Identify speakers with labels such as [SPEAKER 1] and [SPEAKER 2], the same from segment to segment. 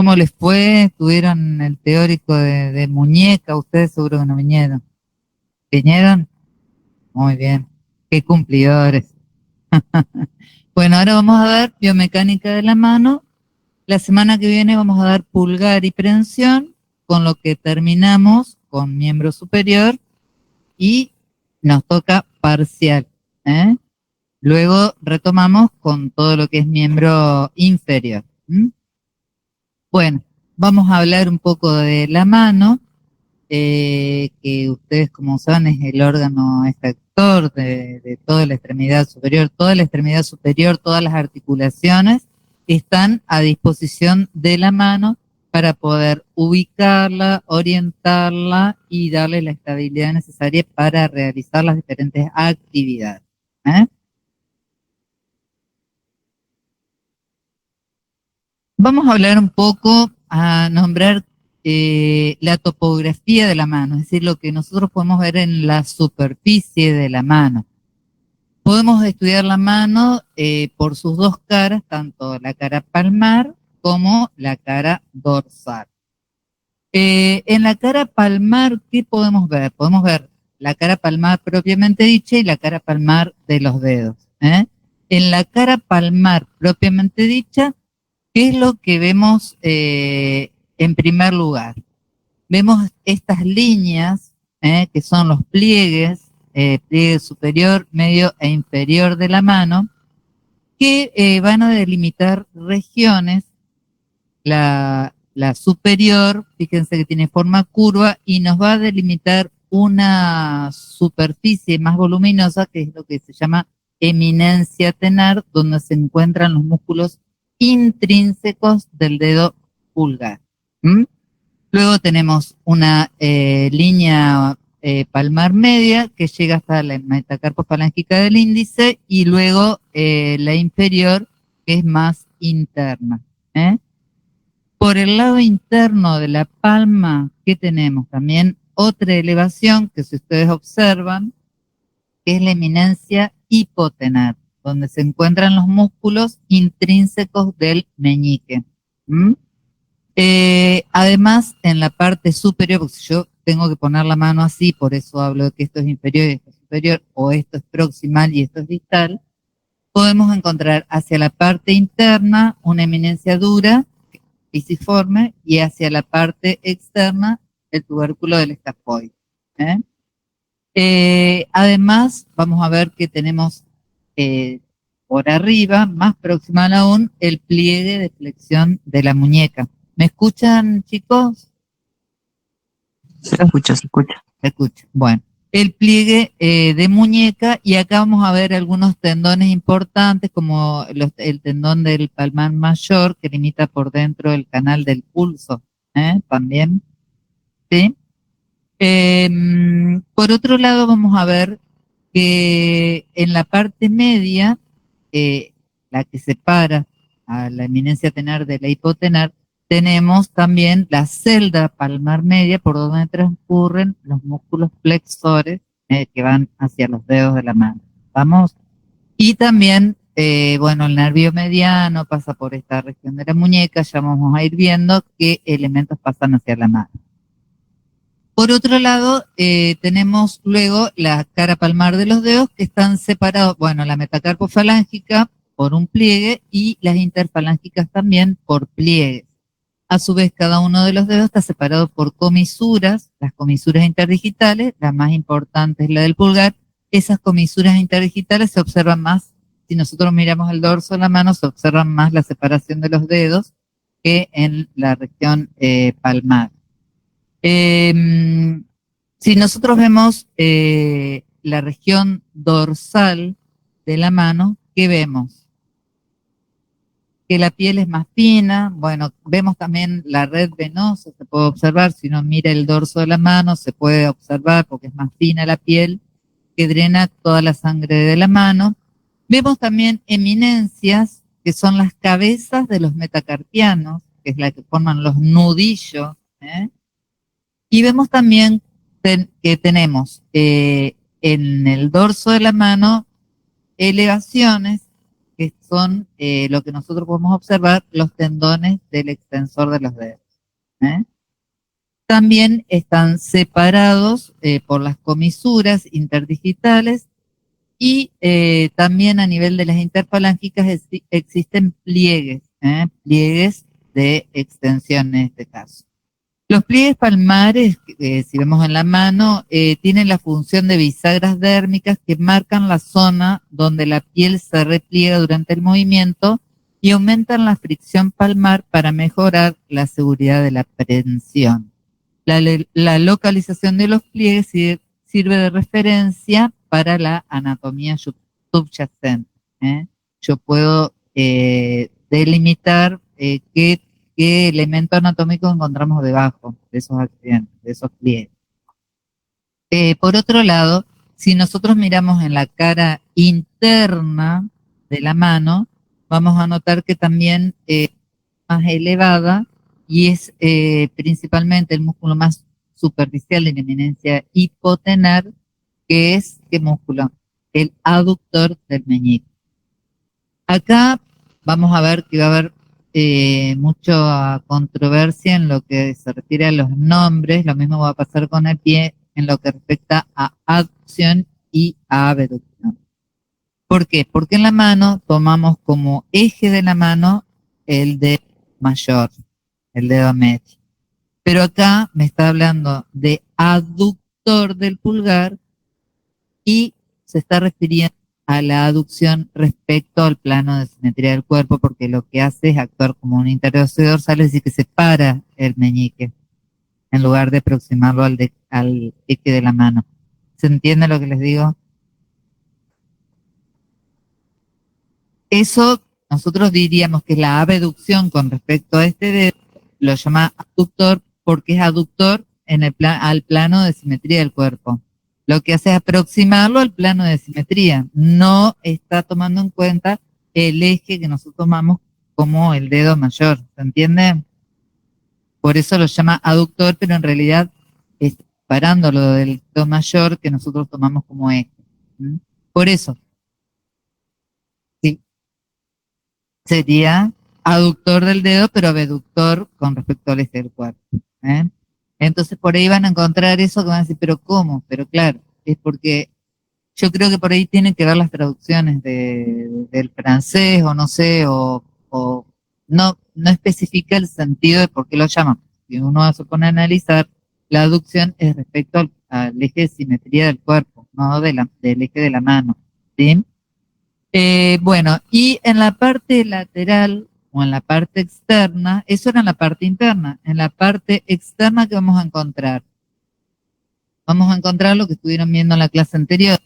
[SPEAKER 1] ¿Cómo les fue? ¿Tuvieron el teórico de muñeca? Ustedes seguro que no vinieron. ¿Vinieron? Muy bien. Qué cumplidores. Bueno, ahora vamos a ver biomecánica de la mano. La semana que viene vamos a dar pulgar y prensión, con lo que terminamos con miembro superior y nos toca parcial, ¿eh? Luego retomamos con todo lo que es miembro inferior. Bueno, vamos a hablar un poco de la mano, que ustedes como saben es el órgano efector de toda la extremidad superior. Toda la extremidad superior, todas las articulaciones están a disposición de la mano para poder ubicarla, orientarla y darle la estabilidad necesaria para realizar las diferentes actividades. ¿Eh? Vamos a hablar un poco, a nombrar la topografía de la mano, es decir, lo que nosotros podemos ver en la superficie de la mano. Podemos estudiar la mano por sus dos caras, tanto la cara palmar como la cara dorsal. En la cara palmar, ¿qué podemos ver? Podemos ver la cara palmar propiamente dicha y la cara palmar de los dedos. En la cara palmar propiamente dicha, ¿qué es lo que vemos en primer lugar? Vemos estas líneas, que son los pliegues, pliegue superior, medio e inferior de la mano, que van a delimitar regiones. La superior, fíjense que tiene forma curva y nos va a delimitar una superficie más voluminosa, que es lo que se llama eminencia tenar, donde se encuentran los músculos intrínsecos del dedo pulgar. ¿Mm? Luego tenemos una línea palmar media que llega hasta la metacarpofalángica del índice y luego la inferior, que es más interna. Por el lado interno de la palma, ¿qué tenemos? También otra elevación que si ustedes observan, que es la eminencia hipotenar, donde se encuentran los músculos intrínsecos del meñique. ¿Mm? Además, en la parte superior, porque si yo tengo que poner la mano así, por eso hablo de que esto es inferior y esto es superior, o esto es proximal y esto es distal, podemos encontrar hacia la parte interna una eminencia dura, pisiforme, y hacia la parte externa el tubérculo del escafoide. Además, vamos a ver que tenemos por arriba, más proximal aún, el pliegue de flexión de la muñeca. ¿Me escuchan, chicos?
[SPEAKER 2] Se escucha, se escucha.
[SPEAKER 1] Se escucha. Bueno, el pliegue de muñeca, y acá vamos a ver algunos tendones importantes, como el tendón del palmar mayor, que limita por dentro el canal del pulso, también, ¿sí? Por otro lado, vamos a ver que en la parte media, la que separa a la eminencia tenar de la hipotenar, tenemos también la celda palmar media por donde transcurren los músculos flexores que van hacia los dedos de la mano. ¿Vamos? Y también, bueno, el nervio mediano pasa por esta región de la muñeca, ya vamos a ir viendo qué elementos pasan hacia la mano. Por otro lado, tenemos luego la cara palmar de los dedos que están separados, bueno, la metacarpofalángica por un pliegue y las interfalángicas también por pliegues. A su vez, cada uno de los dedos está separado por comisuras, las comisuras interdigitales, la más importante es la del pulgar. Esas comisuras interdigitales se observan más, si nosotros miramos el dorso de la mano, se observan más la separación de los dedos que en la región palmar. Si nosotros vemos la región dorsal de la mano, ¿qué vemos? Que la piel es más fina. Bueno, vemos también la red venosa, se puede observar, si uno mira el dorso de la mano, se puede observar porque es más fina la piel, que drena toda la sangre de la mano. Vemos también eminencias, que son las cabezas de los metacarpianos, que es la que forman los nudillos, y vemos también que tenemos en el dorso de la mano elevaciones que son lo que nosotros podemos observar, los tendones del extensor de los dedos. ¿eh? También están separados por las comisuras interdigitales y también a nivel de las interfalángicas existen pliegues de extensión en este caso. Los pliegues palmares, si vemos en la mano, tienen la función de bisagras dérmicas que marcan la zona donde la piel se repliega durante el movimiento y aumentan la fricción palmar para mejorar la seguridad de la prensión. La localización de los pliegues sirve de referencia para la anatomía subyacente. Yo puedo delimitar qué elemento anatómico encontramos debajo de esos accidentes, de esos pliegues. Por otro lado, si nosotros miramos en la cara interna de la mano, vamos a notar que también es más elevada y es principalmente el músculo más superficial de la eminencia hipotenar, que es, ¿qué músculo? El aductor del meñique. Acá vamos a ver que va a haber mucha controversia en lo que se refiere a los nombres. Lo mismo va a pasar con el pie en lo que respecta a aducción y a abducción. ¿Por qué? Porque en la mano tomamos como eje de la mano el dedo mayor, el dedo medio. Pero acá me está hablando de aductor del pulgar y se está refiriendo a la aducción respecto al plano de simetría del cuerpo, porque lo que hace es actuar como un interoseo dorsal, es decir, que separa el meñique en lugar de aproximarlo al eje de la mano. ¿Se entiende lo que les digo? Eso nosotros diríamos que la abducción con respecto a este dedo lo llama aductor porque es aductor en al plano de simetría del cuerpo. Lo que hace es aproximarlo al plano de simetría. No está tomando en cuenta el eje que nosotros tomamos como el dedo mayor. ¿Se entiende? Por eso lo llama aductor, pero en realidad es parándolo del dedo mayor que nosotros tomamos como eje. Por eso, sí, sería aductor del dedo, pero abductor con respecto al eje del cuerpo. Entonces por ahí van a encontrar eso que van a decir, pero ¿cómo? Pero claro, es porque yo creo que por ahí tienen que ver las traducciones del francés o no sé, o no especifica el sentido de por qué lo llaman. Si uno se pone a analizar, la aducción es respecto al eje de simetría del cuerpo, no del eje de la mano. ¿Sí? Bueno, y en la parte lateral o en la parte externa, eso era en la parte interna. En la parte externa, ¿qué vamos a encontrar? Vamos a encontrar lo que estuvieron viendo en la clase anterior,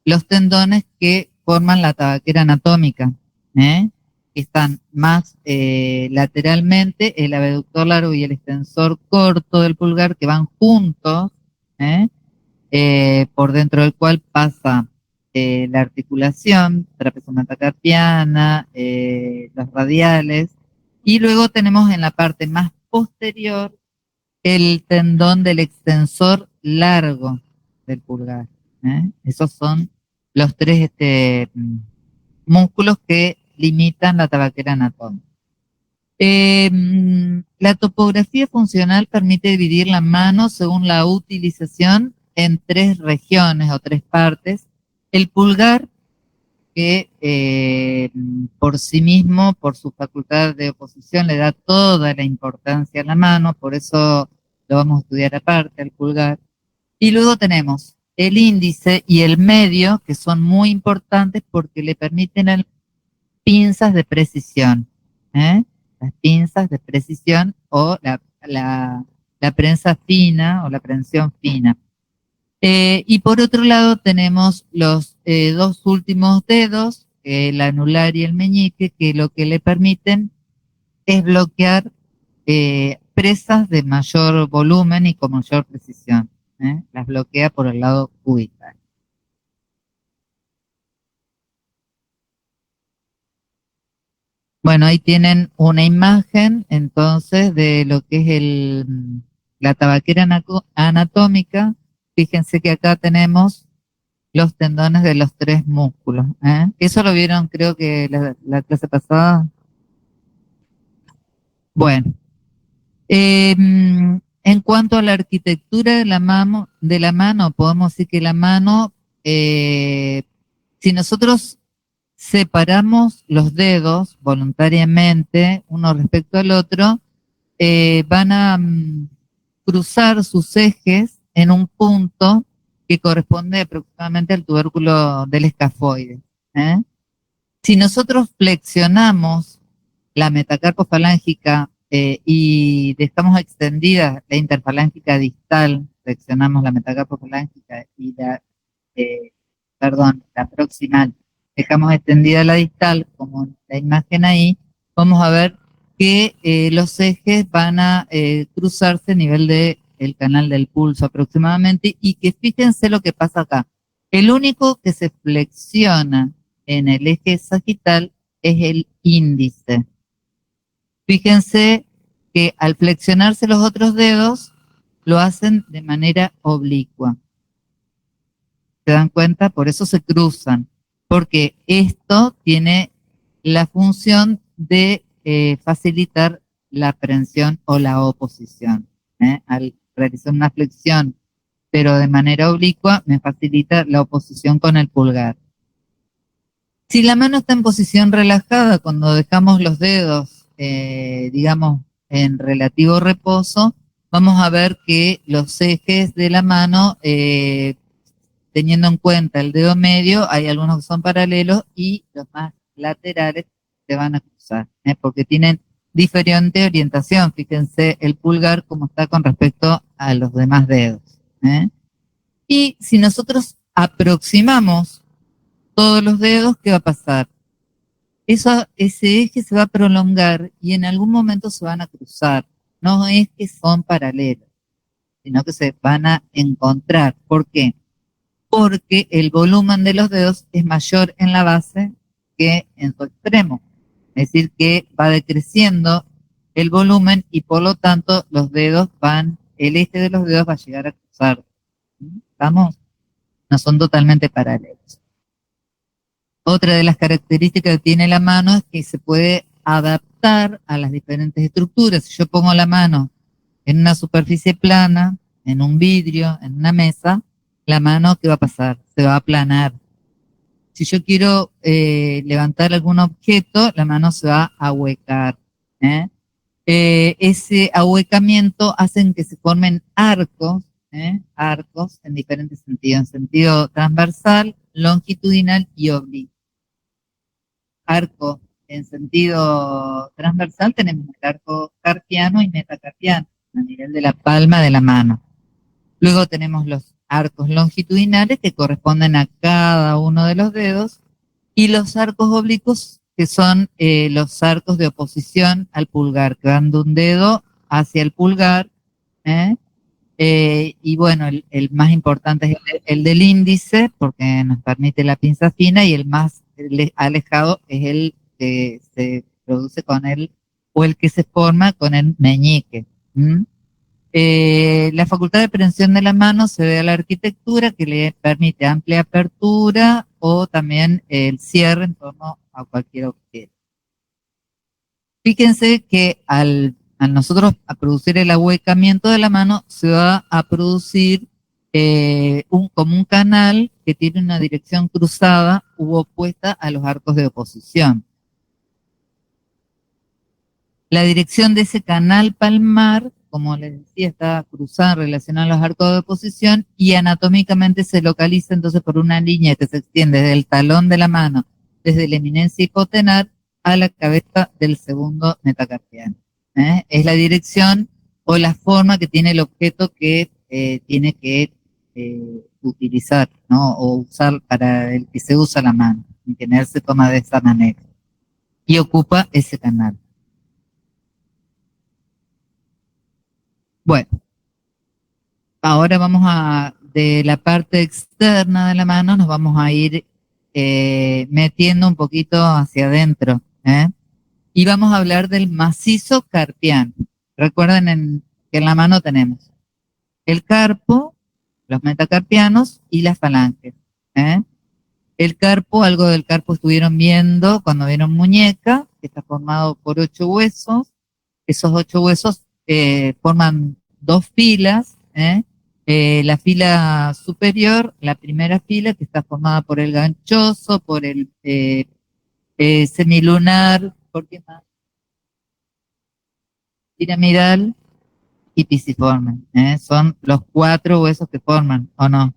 [SPEAKER 1] los tendones que forman la tabaquera anatómica, que están más lateralmente, el abductor largo y el extensor corto del pulgar, que van juntos, por dentro del cual pasa la articulación, trapecio metacarpiana, los radiales, y luego tenemos en la parte más posterior el tendón del extensor largo del pulgar. Esos son los tres músculos que limitan la tabaquera anatómica. La topografía funcional permite dividir la mano según la utilización en tres regiones o tres partes. El pulgar, que por sí mismo, por su facultad de oposición, le da toda la importancia a la mano, por eso lo vamos a estudiar aparte, el pulgar. Y luego tenemos el índice y el medio, que son muy importantes porque le permiten a las pinzas de precisión, las pinzas de precisión o la prensa fina o la prensión fina. Y por otro lado tenemos los dos últimos dedos, el anular y el meñique, que lo que le permiten es bloquear presas de mayor volumen y con mayor precisión. Las bloquea por el lado cubital. Bueno, ahí tienen una imagen entonces de lo que es la tabaquera anatómica. Fíjense que acá tenemos los tendones de los 3 músculos. Eso lo vieron, creo que la clase pasada. Bueno, en cuanto a la arquitectura de la mano, podemos decir que la mano, si nosotros separamos los dedos voluntariamente, uno respecto al otro, van a cruzar sus ejes en un punto que corresponde aproximadamente al tubérculo del escafoide. Si nosotros flexionamos la metacarpofalángica y dejamos extendida la interfalángica distal, flexionamos la metacarpofalángica y la proximal, dejamos extendida la distal, como en la imagen ahí, vamos a ver que los ejes van a cruzarse a nivel del canal del pulso aproximadamente, y que fíjense lo que pasa acá. El único que se flexiona en el eje sagital es el índice. Fíjense que al flexionarse los otros dedos, lo hacen de manera oblicua. ¿Se dan cuenta? Por eso se cruzan, porque esto tiene la función de facilitar la prensión o la oposición. Al realizar una flexión, pero de manera oblicua, me facilita la oposición con el pulgar. Si la mano está en posición relajada, cuando dejamos los dedos, digamos, en relativo reposo, vamos a ver que los ejes de la mano, teniendo en cuenta el dedo medio, hay algunos que son paralelos y los más laterales se van a cruzar, porque tienen diferente orientación. Fíjense el pulgar como está con respecto a los demás dedos. Y si nosotros aproximamos todos los dedos, ¿qué va a pasar? Ese eje se va a prolongar y en algún momento se van a cruzar. No es que son paralelos, sino que se van a encontrar. ¿Por qué? Porque el volumen de los dedos es mayor en la base que en su extremo. Es decir, que va decreciendo el volumen y por lo tanto el eje de los dedos va a llegar a cruzar. ¿Estamos? No son totalmente paralelos. Otra de las características que tiene la mano es que se puede adaptar a las diferentes estructuras. Si yo pongo la mano en una superficie plana, en un vidrio, en una mesa, la mano, ¿qué va a pasar? Se va a aplanar. Si yo quiero levantar algún objeto, la mano se va a ahuecar. Ese ahuecamiento hace que se formen arcos, arcos en diferentes sentidos, en sentido transversal, longitudinal y oblicuo. Arco en sentido transversal tenemos el arco carpiano y metacarpiano a nivel de la palma de la mano. Luego tenemos los arcos longitudinales que corresponden a cada uno de los dedos, y los arcos oblicuos que son los arcos de oposición al pulgar, que van de un dedo hacia el pulgar. Y bueno, el más importante es el del índice, porque nos permite la pinza fina, y el más alejado es el que se produce con o el que se forma con el meñique. La facultad de prensión de la mano se ve a la arquitectura, que le permite amplia apertura o también el cierre en torno a cualquier objeto. Fíjense que al nosotros a producir el ahuecamiento de la mano, se va a producir como un canal que tiene una dirección cruzada u opuesta a los arcos de oposición. La dirección de ese canal palmar, como les decía, está cruzada en relación a los arcos de oposición, y anatómicamente se localiza entonces por una línea que se extiende desde el talón de la mano, desde la eminencia hipotenar a la cabeza del segundo metacarpiano. Es la dirección o la forma que tiene el objeto que tiene que utilizar, ¿no? O usar para el que se usa la mano. En general se toma de esa manera y ocupa ese canal. Bueno, ahora de la parte externa de la mano, nos vamos a ir metiendo un poquito hacia adentro, y vamos a hablar del macizo carpiano. Recuerden que en la mano tenemos el carpo, los metacarpianos y las falanges. ¿eh? El carpo, algo del carpo estuvieron viendo cuando vieron muñeca, que está formado por 8 huesos. Esos 8 huesos forman 2 filas, ¿eh? La fila superior, la primera fila, que está formada por el ganchoso, por el semilunar, ¿por qué más? Piramidal y pisiforme, ¿eh? Son los 4 huesos que forman, ¿o no?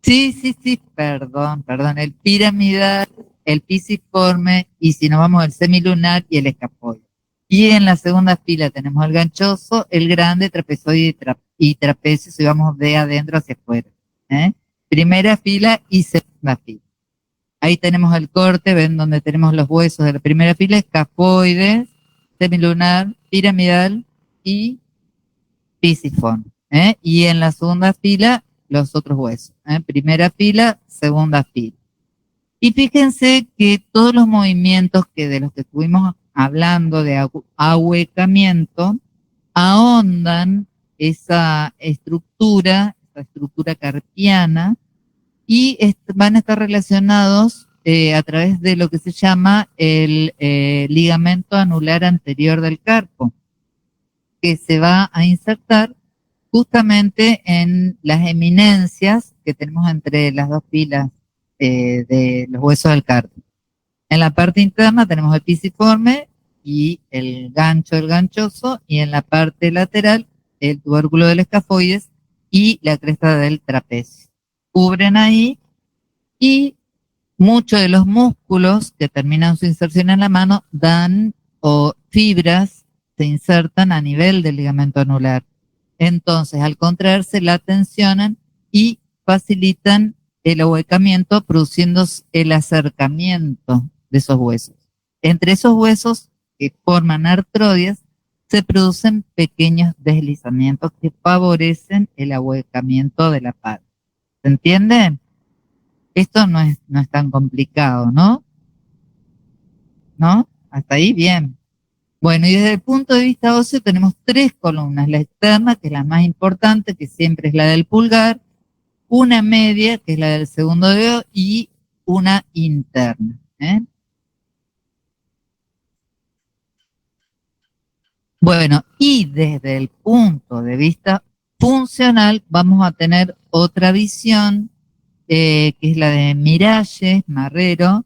[SPEAKER 1] Sí, sí, sí, perdón, el piramidal, el pisiforme y si nos vamos al semilunar y el escafoide. Y en la segunda fila tenemos el ganchoso, el grande, trapezoide y trapecio si vamos de adentro hacia afuera, ¿eh? Primera fila y segunda fila. Ahí tenemos el corte, ven donde tenemos los huesos de la primera fila, escafoides, semilunar, piramidal y pisiforme, ¿eh? Y en la segunda fila, los otros huesos, ¿eh? Primera fila, segunda fila. Y fíjense que todos los movimientos que de los que estuvimos hablando de ahuecamiento, ahondan esa estructura carpiana, y van a estar relacionados a través de lo que se llama el ligamento anular anterior del carpo, que se va a insertar justamente en las eminencias que tenemos entre las 2 filas de los huesos del carpo. En la parte interna tenemos el pisiforme y el gancho del ganchoso, y en la parte lateral el tubérculo del escafoides y la cresta del trapecio. Cubren ahí, y muchos de los músculos que terminan su inserción en la mano dan o fibras se insertan a nivel del ligamento anular. Entonces, al contraerse, la tensionan y facilitan el ahuecamiento, produciendo el acercamiento de esos huesos. Entre esos huesos que forman artrodias, se producen pequeños deslizamientos que favorecen el ahuecamiento de la pata. ¿Se entiende? Esto no es tan complicado, ¿no? ¿No? Hasta ahí bien. Bueno, y desde el punto de vista óseo tenemos 3 columnas: la externa, que es la más importante, que siempre es la del pulgar; una media, que es la del segundo dedo; y una interna, ¿eh? Bueno, y desde el punto de vista funcional vamos a tener otra visión, que es la de Miralles, Marrero,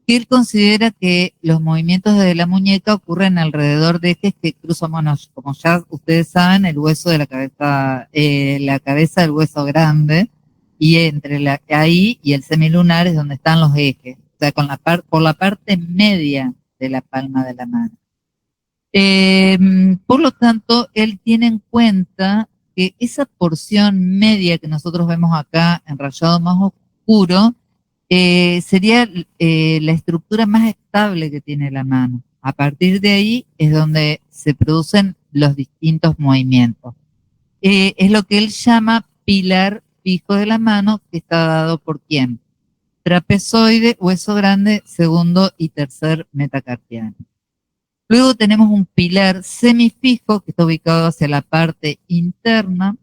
[SPEAKER 1] que él considera que los movimientos de la muñeca ocurren alrededor de ejes que cruzan, bueno, como ya ustedes saben, el hueso de la cabeza del hueso grande, y entre ahí y el semilunar es donde están los ejes, o sea, por la parte media de la palma de la mano. Por lo tanto, él tiene en cuenta que esa porción media que nosotros vemos acá en rayado más oscuro, sería la estructura más estable que tiene la mano. A partir de ahí es donde se producen los distintos movimientos. Es lo que él llama pilar fijo de la mano, que está dado por ¿quién? Trapezoide, hueso grande, segundo y tercer metacarpiano. Luego tenemos un pilar semifijo que está ubicado hacia la parte interna.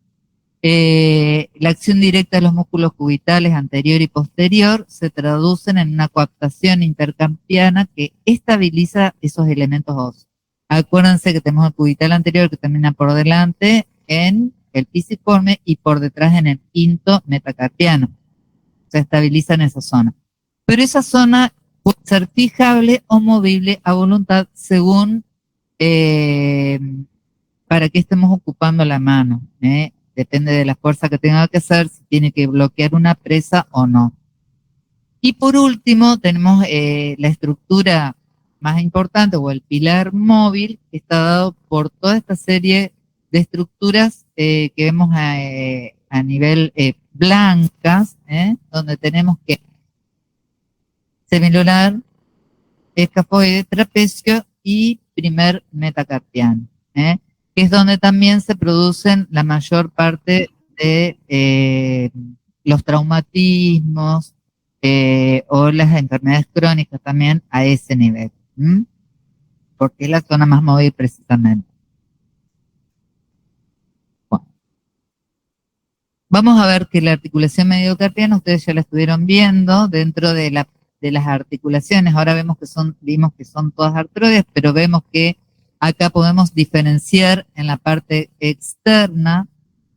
[SPEAKER 1] La acción directa de los músculos cubitales anterior y posterior se traducen en una coaptación intercampiana que estabiliza esos elementos óseos. Acuérdense que tenemos el cubital anterior que termina por delante en el pisiforme y por detrás en el quinto metacarpiano. Se estabiliza en esa zona. Pero esa zona puede ser fijable o movible a voluntad según eh, para qué estemos ocupando la mano, ¿eh? Depende de la fuerza que tenga que hacer, si tiene que bloquear una presa o no. Y por último, tenemos la estructura más importante, o el pilar móvil, que está dado por toda esta serie de estructuras que vemos a nivel blancas, donde tenemos que semilunar, escafoide, trapecio y primer metacarpiano, que es donde también se producen la mayor parte de los traumatismos o las enfermedades crónicas también a ese nivel, porque es la zona más móvil precisamente. Bueno, Vamos a ver que la articulación mediocarpiana, ustedes ya la estuvieron viendo dentro de las articulaciones. Ahora vimos que son todas artrodias, pero vemos que acá podemos diferenciar en la parte externa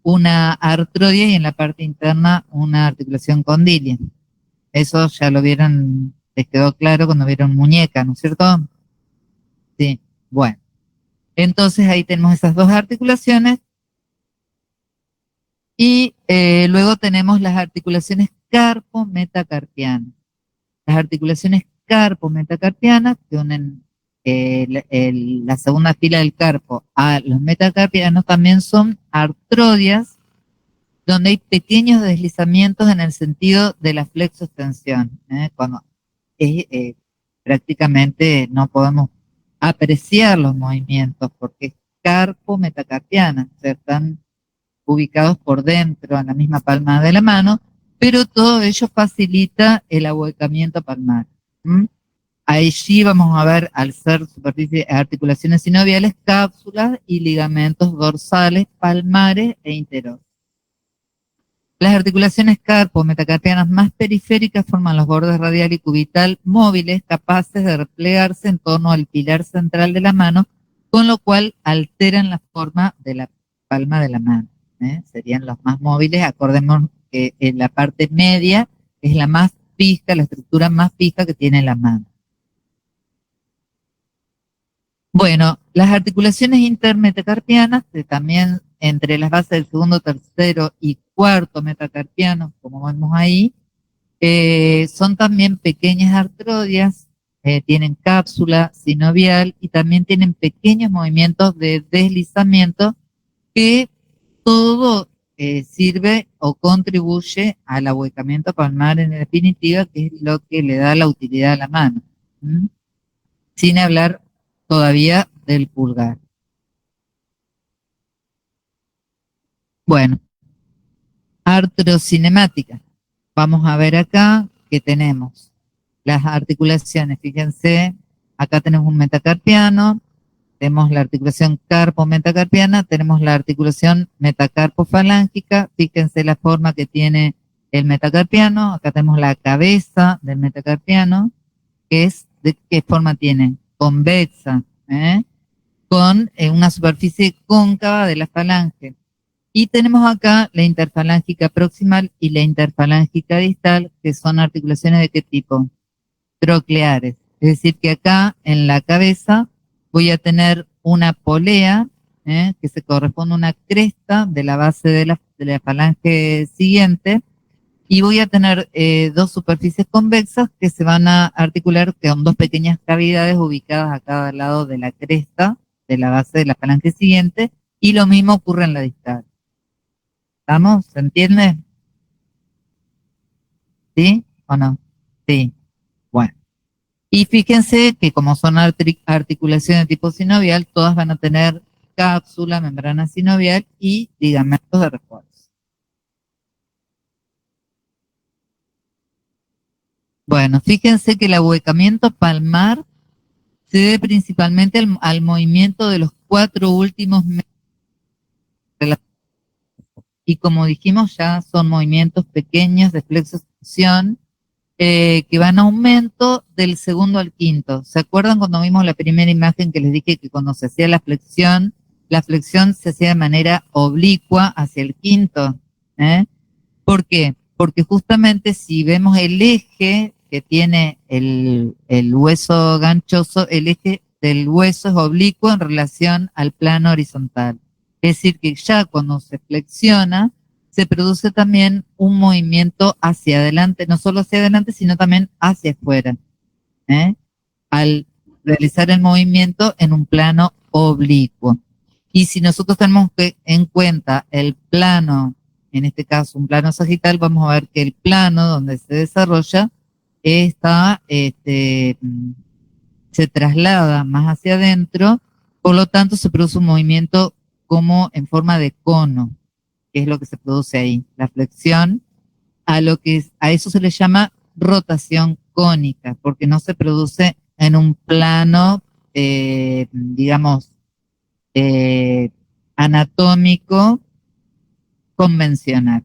[SPEAKER 1] una artrodia y en la parte interna una articulación condilia. Eso ya lo vieron, les quedó claro cuando vieron muñeca, ¿no es cierto? Sí, bueno. Entonces ahí tenemos esas dos articulaciones y luego tenemos las articulaciones carpo-metacarpianas. Las articulaciones carpo-metacarpianas que unen la segunda fila del carpo a los metacarpianos también son artrodias, donde hay pequeños deslizamientos en el sentido de la flexoextensión, cuando prácticamente no podemos apreciar los movimientos porque es carpo-metacarpiana, o sea, están ubicados por dentro en la misma palma de la mano, pero todo ello facilita el ahuecamiento palmar. ¿Mm? Allí vamos a ver, al ser superficie, articulaciones sinoviales, cápsulas y ligamentos dorsales, palmares e interosos. Las articulaciones carpo-metacarpianas más periféricas forman los bordes radial y cubital móviles capaces de replegarse en torno al pilar central de la mano, con lo cual alteran la forma de la palma de la mano. Serían los más móviles. Acordemos que en la parte media es la más fija, la estructura más fija que tiene la mano. Bueno, las articulaciones intermetacarpianas, que también entre las bases del segundo, tercero y cuarto metacarpiano, como vemos ahí, son también pequeñas artrodias, tienen cápsula sinovial y también tienen pequeños movimientos de deslizamiento que todo sirve o contribuye al ahuecamiento palmar en definitiva, que es lo que le da la utilidad a la mano. ¿Mm? Sin hablar todavía del pulgar. Bueno, artrocinemática. Vamos a ver acá que tenemos las articulaciones. Fíjense, acá tenemos un metacarpiano, tenemos la articulación carpo-metacarpiana, tenemos la articulación metacarpofalángica. Fíjense la forma que tiene el metacarpiano. Acá tenemos la cabeza del metacarpiano, que es, ¿de qué forma tiene? Convexa, con una superficie cóncava de la falange. Y tenemos acá la interfalángica proximal y la interfalángica distal, que son articulaciones de qué tipo? Trocleares. Es decir, que acá en la cabeza voy a tener una polea, que se corresponde a una cresta de la base de la falange siguiente, y voy a tener dos superficies convexas que se van a articular con dos pequeñas cavidades ubicadas a cada lado de la cresta de la base de la falange siguiente, y lo mismo ocurre en la distal. ¿Estamos? ¿Se entiende? ¿Sí o no? Sí. Bueno. Y fíjense que como son articulaciones de tipo sinovial, todas van a tener cápsula, membrana sinovial y ligamentos de refuerzo. Bueno, fíjense que el ahuecamiento palmar se debe principalmente al movimiento de los 4 últimos metros de la, y como dijimos ya son movimientos pequeños de flexo-extensión que van a aumento del segundo al quinto. ¿Se acuerdan cuando vimos la primera imagen que les dije que cuando se hacía la flexión se hacía de manera oblicua hacia el quinto? ¿Por qué? Porque justamente si vemos el eje que tiene el hueso ganchoso, el eje del hueso es oblicuo en relación al plano horizontal. Es decir, que ya cuando se flexiona, se produce también un movimiento hacia adelante, no solo hacia adelante, sino también hacia afuera, al realizar el movimiento en un plano oblicuo. Y si nosotros tenemos en cuenta el plano, en este caso un plano sagital, vamos a ver que el plano donde se desarrolla se traslada más hacia adentro, por lo tanto se produce un movimiento como en forma de cono, que es lo que se produce ahí, la flexión, a eso se le llama rotación cónica, porque no se produce en un plano, digamos, anatómico convencional.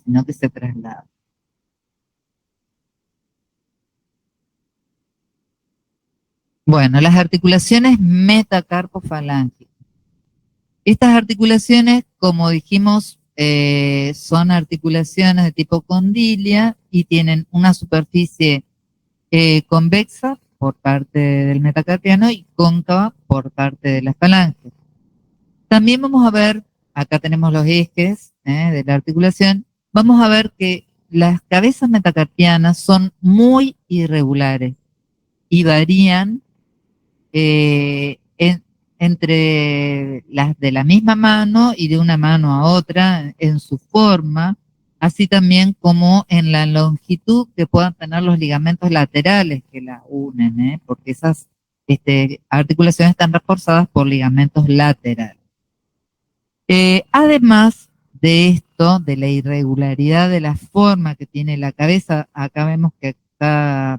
[SPEAKER 1] sino que se traslada. Bueno, las articulaciones metacarpofalángicas. Estas articulaciones, como dijimos, son articulaciones de tipo condilia y tienen una superficie convexa por parte del metacarpiano y cóncava por parte de la falange. También vamos a ver, acá tenemos los ejes de la articulación, vamos a ver que las cabezas metacarpianas son muy irregulares y varían entre las de la misma mano y de una mano a otra en su forma, así también como en la longitud que puedan tener los ligamentos laterales que la unen, porque esas articulaciones están reforzadas por ligamentos laterales. Además de esto, de la irregularidad de la forma que tiene la cabeza, acá vemos que está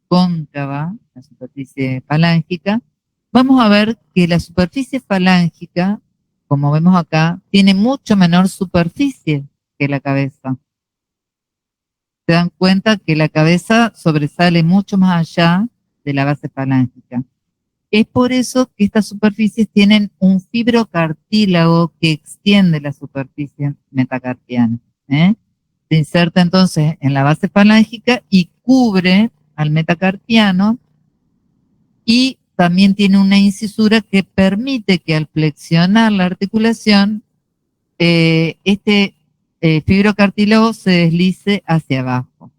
[SPEAKER 1] cóncava, la superficie falángica, vamos a ver que la superficie falángica, como vemos acá, tiene mucho menor superficie que la cabeza. Se dan cuenta que la cabeza sobresale mucho más allá de la base falángica. Es por eso que estas superficies tienen un fibrocartílago que extiende la superficie metacarpiana. Se inserta entonces en la base falángica y cubre al metacarpiano, y también tiene una incisura que permite que al flexionar la articulación, este fibrocartílago se deslice hacia abajo.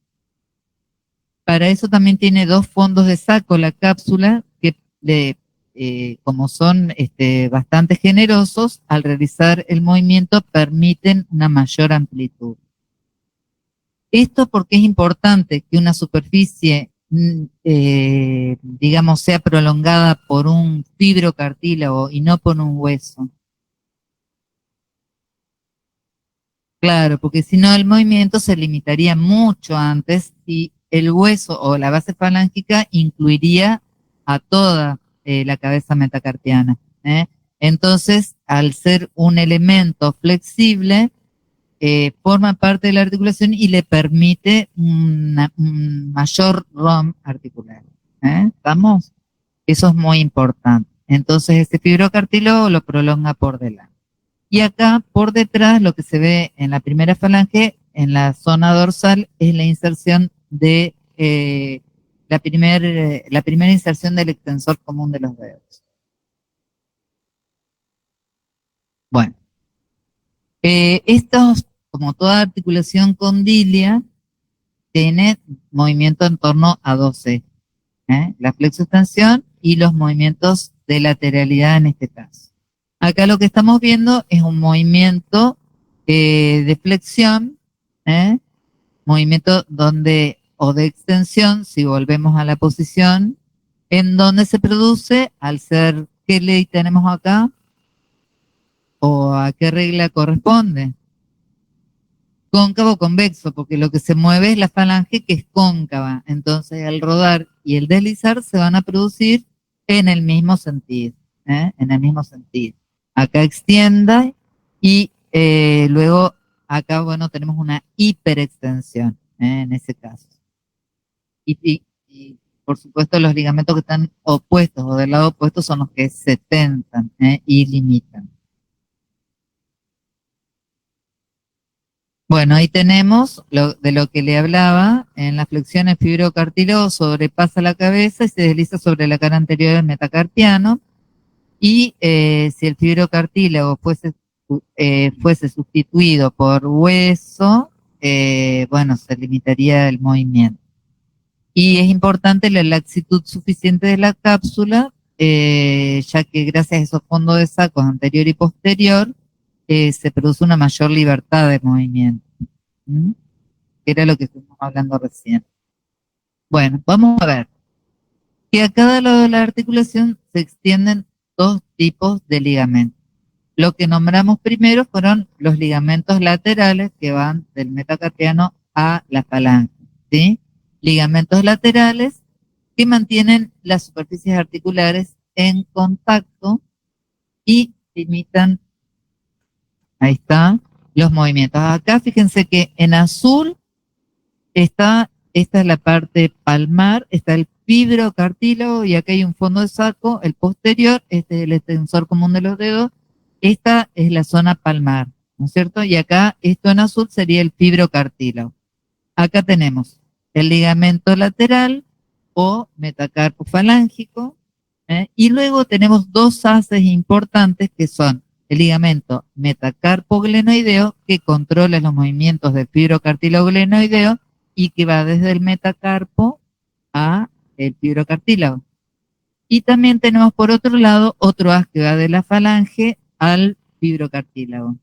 [SPEAKER 1] Para eso también tiene dos fondos de saco la cápsula que como son bastante generosos, al realizar el movimiento permiten una mayor amplitud. Esto porque es importante que una superficie, digamos, sea prolongada por un fibrocartílago y no por un hueso. Claro, porque si no el movimiento se limitaría mucho antes y el hueso o la base falángica incluiría a toda la cabeza metacarpiana. Entonces, al ser un elemento flexible, forma parte de la articulación y le permite un mayor ROM articular. ¿Estamos? Eso es muy importante. Entonces, este fibrocartílago lo prolonga por delante. Y acá, por detrás, lo que se ve en la primera falange, en la zona dorsal, es la inserción de la primera inserción del extensor común de los dedos. Bueno, estos, como toda articulación condilia, tiene movimiento en torno a 12, la flexoextensión y los movimientos de lateralidad en este caso. Acá lo que estamos viendo es un movimiento de flexión, movimiento donde, o de extensión, si volvemos a la posición, en donde se produce, al ser, ¿qué ley tenemos acá? ¿O a qué regla corresponde? Cóncavo o convexo, porque lo que se mueve es la falange que es cóncava. Entonces, el rodar y el deslizar se van a producir en el mismo sentido, en el mismo sentido. Acá extienda y luego acá, bueno, tenemos una hiperextensión, en ese caso. Y, por supuesto, los ligamentos que están opuestos o del lado opuesto son los que se tensan y limitan. Bueno, ahí tenemos de lo que le hablaba. En la flexión el fibrocartílago sobrepasa la cabeza y se desliza sobre la cara anterior del metacarpiano. Y si el fibrocartílago fuese sustituido por hueso, bueno, se limitaría el movimiento. Y es importante la laxitud suficiente de la cápsula, ya que gracias a esos fondos de sacos anterior y posterior, se produce una mayor libertad de movimiento. Que era lo que estuvimos hablando recién. Bueno, vamos a ver que a cada lado de la articulación se extienden dos tipos de ligamentos. Lo que nombramos primero fueron los ligamentos laterales que van del metacarpiano a la falange, ¿sí? Ligamentos laterales que mantienen las superficies articulares en contacto y limitan, ahí está, los movimientos. Acá fíjense que en azul esta es la parte palmar, está el fibrocartílago y acá hay un fondo de saco, el posterior, este es el extensor común de los dedos, esta es la zona palmar, ¿no es cierto? Y acá esto en azul sería el fibrocartílago. Acá tenemos el ligamento lateral o metacarpo falángico, y luego tenemos dos haces importantes que son el ligamento metacarpo-glenoideo, que controla los movimientos del fibrocartílago-glenoideo y que va desde el metacarpo a el fibrocartílago. Y también tenemos por otro lado otro haz que va de la falange al fibrocartílago,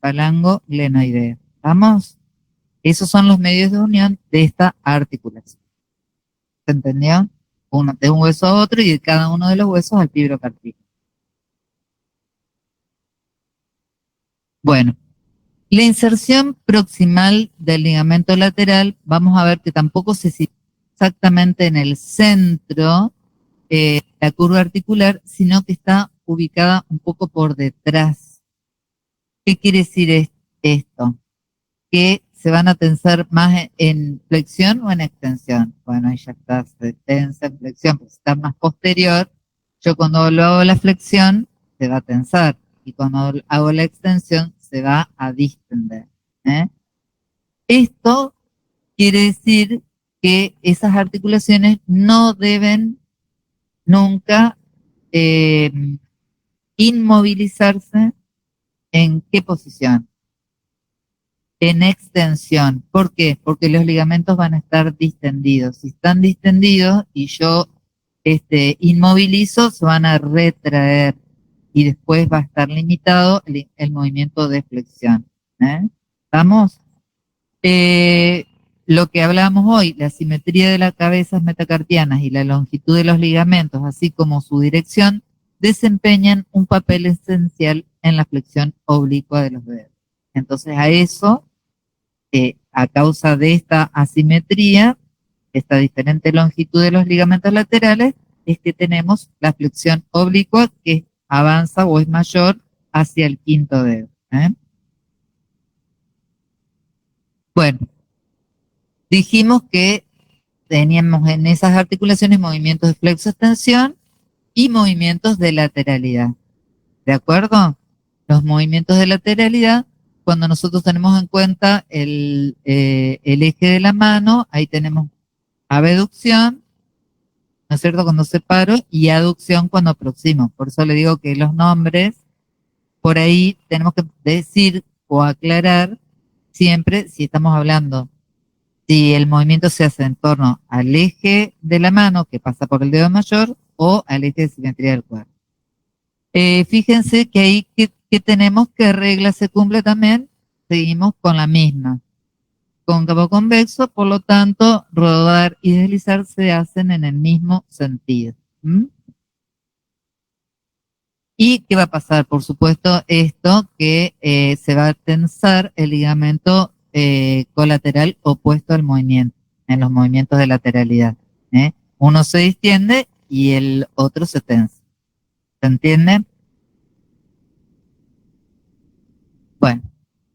[SPEAKER 1] falango-glenoideo. ¿Vamos? Esos son los medios de unión de esta articulación. ¿Se entendió? Uno de un hueso a otro y de cada uno de los huesos al fibrocartílago. Bueno, la inserción proximal del ligamento lateral, vamos a ver que tampoco se sitúa exactamente en el centro la curva articular, sino que está ubicada un poco por detrás. ¿Qué quiere decir esto? Que se van a tensar más en flexión o en extensión. Bueno, ahí ya está, se tensa en flexión, porque está más posterior. Yo cuando lo hago la flexión, se va a tensar. Y cuando hago la extensión, se va a distender. Esto quiere decir que esas articulaciones no deben nunca inmovilizarse. ¿En qué posición? En extensión. ¿Por qué? Porque los ligamentos van a estar distendidos. Si están distendidos y yo inmovilizo, se van a retraer y después va a estar limitado el movimiento de flexión. ¿Estamos? Lo que hablábamos hoy, la simetría de las cabezas metacarpianas y la longitud de los ligamentos, así como su dirección, desempeñan un papel esencial en la flexión oblicua de los dedos. Entonces a eso, a causa de esta asimetría, esta diferente longitud de los ligamentos laterales, es que tenemos la flexión oblicua que avanza o es mayor hacia el quinto dedo. Bueno, dijimos que teníamos en esas articulaciones movimientos de flexo-extensión y movimientos de lateralidad. ¿De acuerdo? Los movimientos de lateralidad, cuando nosotros tenemos en cuenta el eje de la mano, ahí tenemos abducción, ¿no es cierto?, cuando separo, y aducción cuando aproximo. Por eso le digo que los nombres, por ahí tenemos que decir o aclarar siempre si estamos hablando, si el movimiento se hace en torno al eje de la mano, que pasa por el dedo mayor, o al eje de simetría del cuerpo. Fíjense que ahí que tenemos, ¿qué regla se cumple también? Seguimos con la misma. Cóncavo convexo, por lo tanto, rodar y deslizar se hacen en el mismo sentido. ¿Y qué va a pasar? Por supuesto, esto que se va a tensar el ligamento colateral opuesto al movimiento, en los movimientos de lateralidad. Uno se distiende y el otro se tensa. ¿Se entiende? Bueno,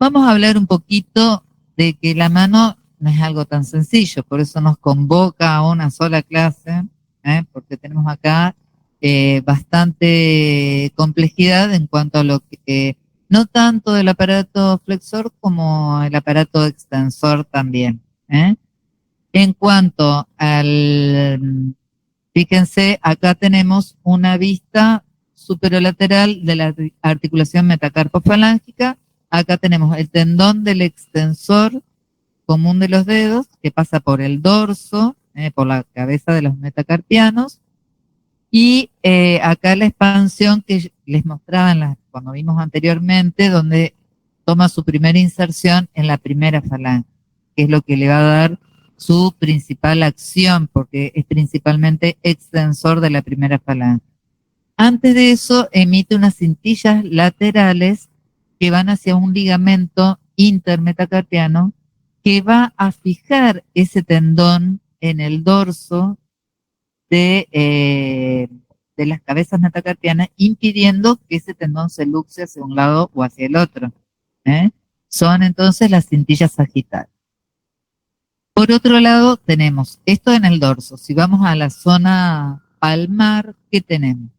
[SPEAKER 1] vamos a hablar un poquito de que la mano no es algo tan sencillo, por eso nos convoca a una sola clase, porque tenemos acá bastante complejidad en cuanto a lo que, no tanto del aparato flexor como el aparato extensor también. En cuanto al, fíjense, acá tenemos una vista superolateral de la articulación metacarpofalángica. Acá tenemos el tendón del extensor común de los dedos, que pasa por el dorso, por la cabeza de los metacarpianos, y acá la expansión que les mostraba cuando vimos anteriormente, donde toma su primera inserción en la primera falange, que es lo que le va a dar su principal acción, porque es principalmente extensor de la primera falange. Antes de eso, emite unas cintillas laterales que van hacia un ligamento intermetacarpiano que va a fijar ese tendón en el dorso de las cabezas metacarpianas, impidiendo que ese tendón se luxe hacia un lado o hacia el otro. Son entonces las cintillas sagittales. Por otro lado, tenemos esto en el dorso. Si vamos a la zona palmar, ¿qué tenemos?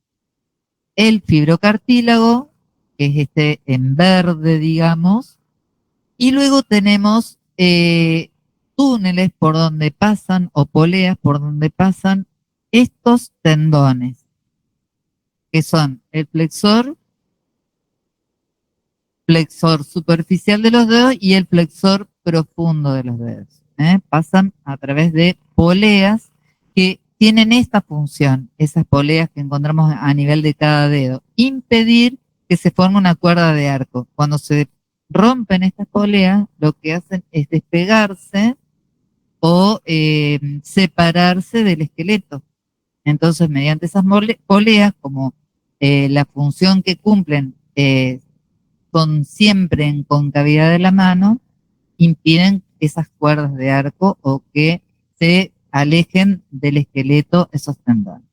[SPEAKER 1] El fibrocartílago, que es este en verde, digamos, y luego tenemos túneles por donde pasan, o poleas por donde pasan estos tendones, que son el flexor superficial de los dedos y el flexor profundo de los dedos. Pasan a través de poleas que tienen esta función, esas poleas que encontramos a nivel de cada dedo, impedir que se forme una cuerda de arco. Cuando se rompen estas poleas, lo que hacen es despegarse o separarse del esqueleto. Entonces, mediante esas poleas, como la función que cumplen son siempre en concavidad de la mano, impiden esas cuerdas de arco o que se alejen del esqueleto esos tendones.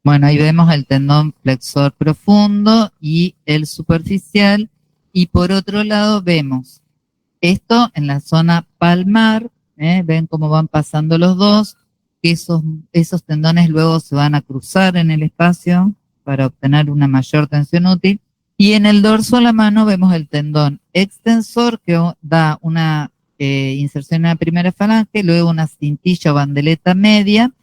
[SPEAKER 1] Bueno, ahí vemos el tendón flexor profundo y el superficial, y por otro lado vemos esto en la zona palmar, ven cómo van pasando los dos, que esos tendones luego se van a cruzar en el espacio para obtener una mayor tensión útil. Y en el dorso de la mano vemos el tendón extensor que da una inserción en la primera falange, luego una cintilla o bandeleta media,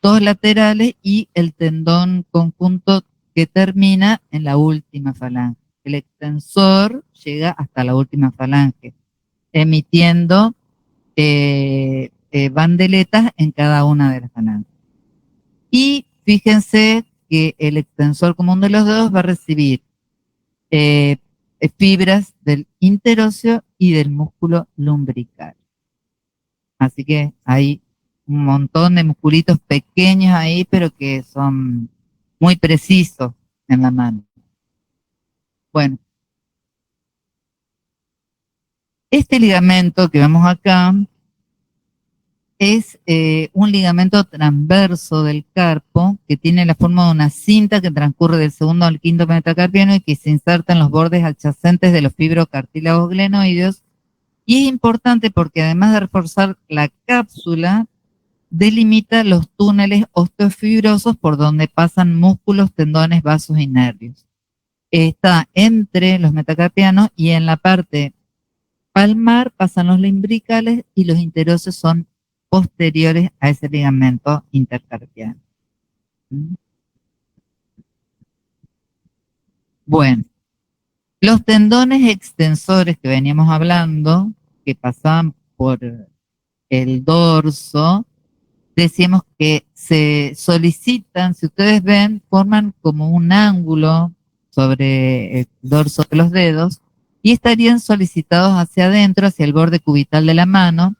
[SPEAKER 1] dos laterales y el tendón conjunto que termina en la última falange. El extensor llega hasta la última falange, emitiendo bandeletas en cada una de las falanges. Y fíjense que el extensor común de los dedos va a recibir fibras del interóseo y del músculo lumbrical. Así que hay un montón de musculitos pequeños ahí, pero que son muy precisos en la mano. Bueno, este ligamento que vemos acá es un ligamento transverso del carpo que tiene la forma de una cinta que transcurre del segundo al quinto metacarpiano y que se inserta en los bordes adyacentes de los fibrocartílagos glenoideos. Y es importante porque además de reforzar la cápsula, delimita los túneles osteofibrosos por donde pasan músculos, tendones, vasos y nervios. Está entre los metacarpianos y en la parte palmar pasan los limbricales y los interóseos son posteriores a ese ligamento intercarpiano. Bueno, los tendones extensores que veníamos hablando, que pasaban por el dorso, decíamos que se solicitan, si ustedes ven, forman como un ángulo sobre el dorso de los dedos y estarían solicitados hacia adentro, hacia el borde cubital de la mano,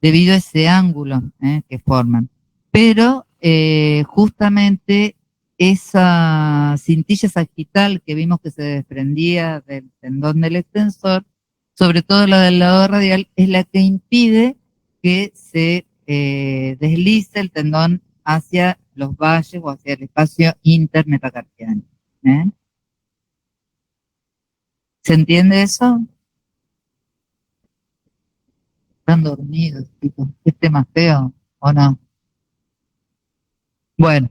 [SPEAKER 1] debido a ese ángulo que forman. Pero justamente esa cintilla sagital que vimos que se desprendía del tendón del extensor, sobre todo la del lado radial, es la que impide que se deslice el tendón hacia los valles o hacia el espacio intermetacarpiano. ¿Se entiende eso? Están dormidos, chicos. ¿Qué tema feo o no? Bueno,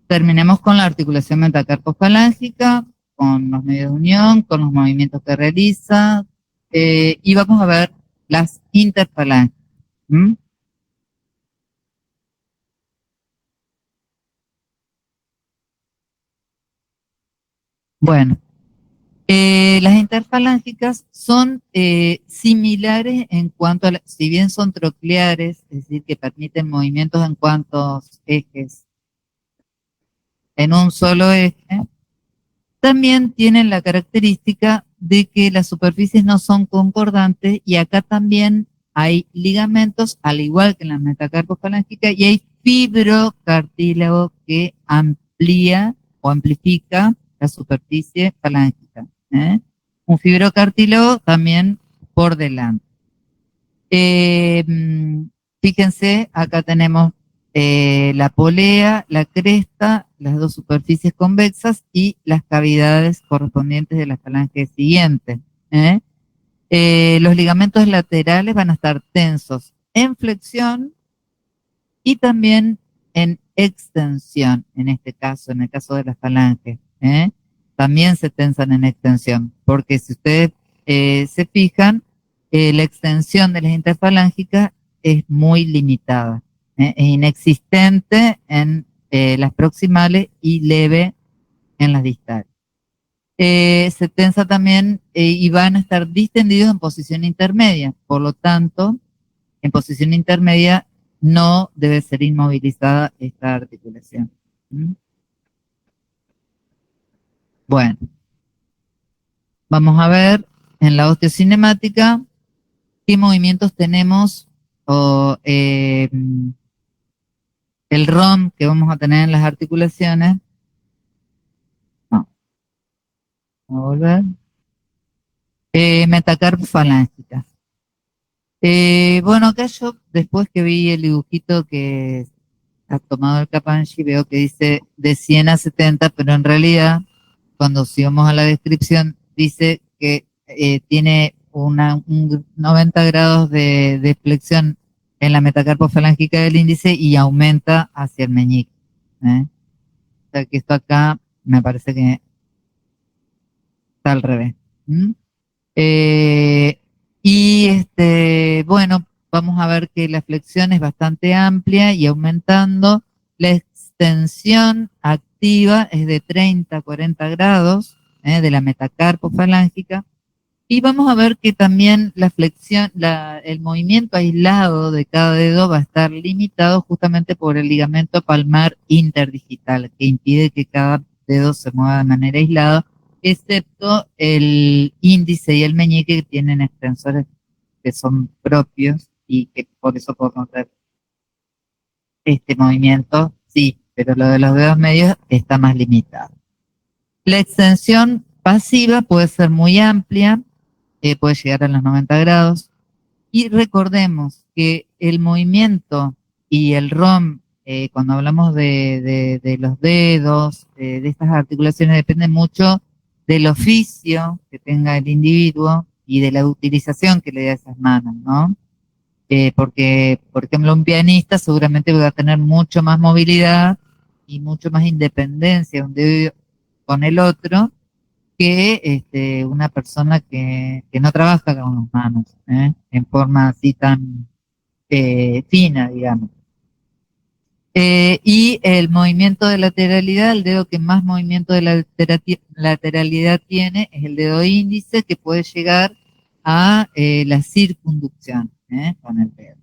[SPEAKER 1] terminemos con la articulación metacarpofalángica, con los medios de unión, con los movimientos que realiza, y vamos a ver las interfalanges. Bueno, las interfalángicas son similares en cuanto a, si bien son trocleares, es decir, que permiten movimientos en cuantos ejes en un solo eje, también tienen la característica de que las superficies no son concordantes y acá también hay ligamentos, al igual que en la metacarpofalángica, y hay fibrocartílago que amplía o amplifica la superficie falángica. Un fibrocartílago también por delante. Fíjense, acá tenemos la polea, la cresta, las dos superficies convexas y las cavidades correspondientes de la falange siguiente. ¿Eh? Los ligamentos laterales van a estar tensos en flexión y también en extensión, en este caso, en el caso de la falange. ¿Eh? También se tensan en extensión, porque si ustedes se fijan, la extensión de las interfalángicas es muy limitada, es inexistente en las proximales y leve en las distales. Se tensa también y van a estar distendidos en posición intermedia, por lo tanto, en posición intermedia no debe ser inmovilizada esta articulación. ¿Mm? Bueno, vamos a ver en la osteocinemática qué movimientos tenemos o el ROM que vamos a tener en las articulaciones. No, vamos a volver. Metacarpofalángica. Bueno, acá yo, después que vi el dibujito que ha tomado el Capanchi, veo que dice de 100 a 70, pero en realidad, cuando sigamos a la descripción, dice que tiene un 90 grados de flexión en la metacarpofalángica del índice y aumenta hacia el meñique. ¿Eh? O sea que esto acá me parece que está al revés. ¿Mm? Y bueno, vamos a ver que la flexión es bastante amplia y aumentando. La extensión activa es de 30 a 40 grados de la metacarpofalángica. Y vamos a ver que también la flexión, el movimiento aislado de cada dedo va a estar limitado justamente por el ligamento palmar interdigital, que impide que cada dedo se mueva de manera aislada, excepto el índice y el meñique que tienen extensores que son propios y que por eso podemos ver este movimiento, sí, pero lo de los dedos medios está más limitado. La extensión pasiva puede ser muy amplia, puede llegar a los 90 grados, y recordemos que el movimiento y el ROM, cuando hablamos de los dedos, de estas articulaciones, depende mucho del oficio que tenga el individuo y de la utilización que le dé a esas manos, ¿no? Porque, por ejemplo, un pianista seguramente va a tener mucho más movilidad y mucho más independencia un dedo con el otro que una persona que no trabaja con las manos, en forma así tan fina, digamos. Y el movimiento de lateralidad, el dedo que más movimiento de lateralidad tiene es el dedo índice, que puede llegar a la circunducción con el dedo.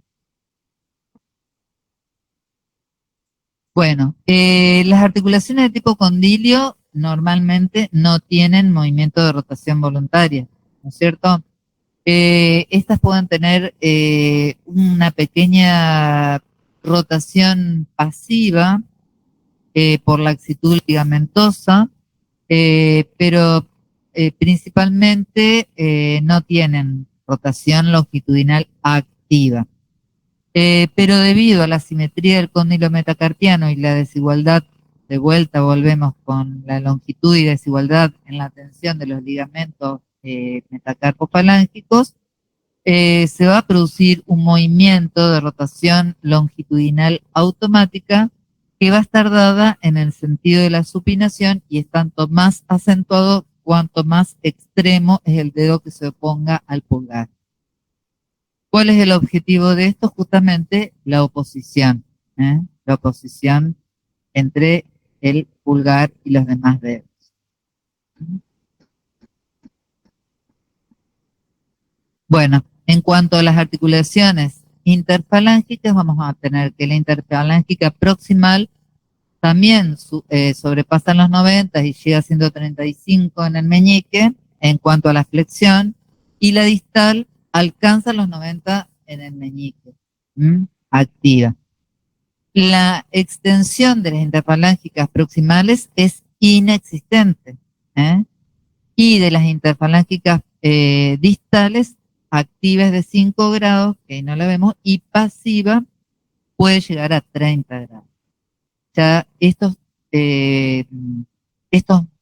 [SPEAKER 1] Bueno, las articulaciones de tipo condilio normalmente no tienen movimiento de rotación voluntaria, ¿no es cierto? Estas pueden tener una pequeña rotación pasiva por laxitud ligamentosa, pero principalmente no tienen rotación longitudinal activa. Pero debido a la simetría del cóndilo metacarpiano y la desigualdad, de vuelta volvemos con la longitud y desigualdad en la tensión de los ligamentos metacarpofalángicos, se va a producir un movimiento de rotación longitudinal automática que va a estar dada en el sentido de la supinación y es tanto más acentuado cuanto más extremo es el dedo que se oponga al pulgar. ¿Cuál es el objetivo de esto? Justamente la oposición, la oposición entre el pulgar y los demás dedos. Bueno, en cuanto a las articulaciones interfalángicas, vamos a tener que la interfalángica proximal también sobrepasa los 90 y llega a 135 en el meñique en cuanto a la flexión, y la distal alcanza los 90 en el meñique, activa. La extensión de las interfalángicas proximales es inexistente, y de las interfalángicas distales, activa es de 5 grados, que ahí no la vemos, y pasiva puede llegar a 30 grados. Ya estos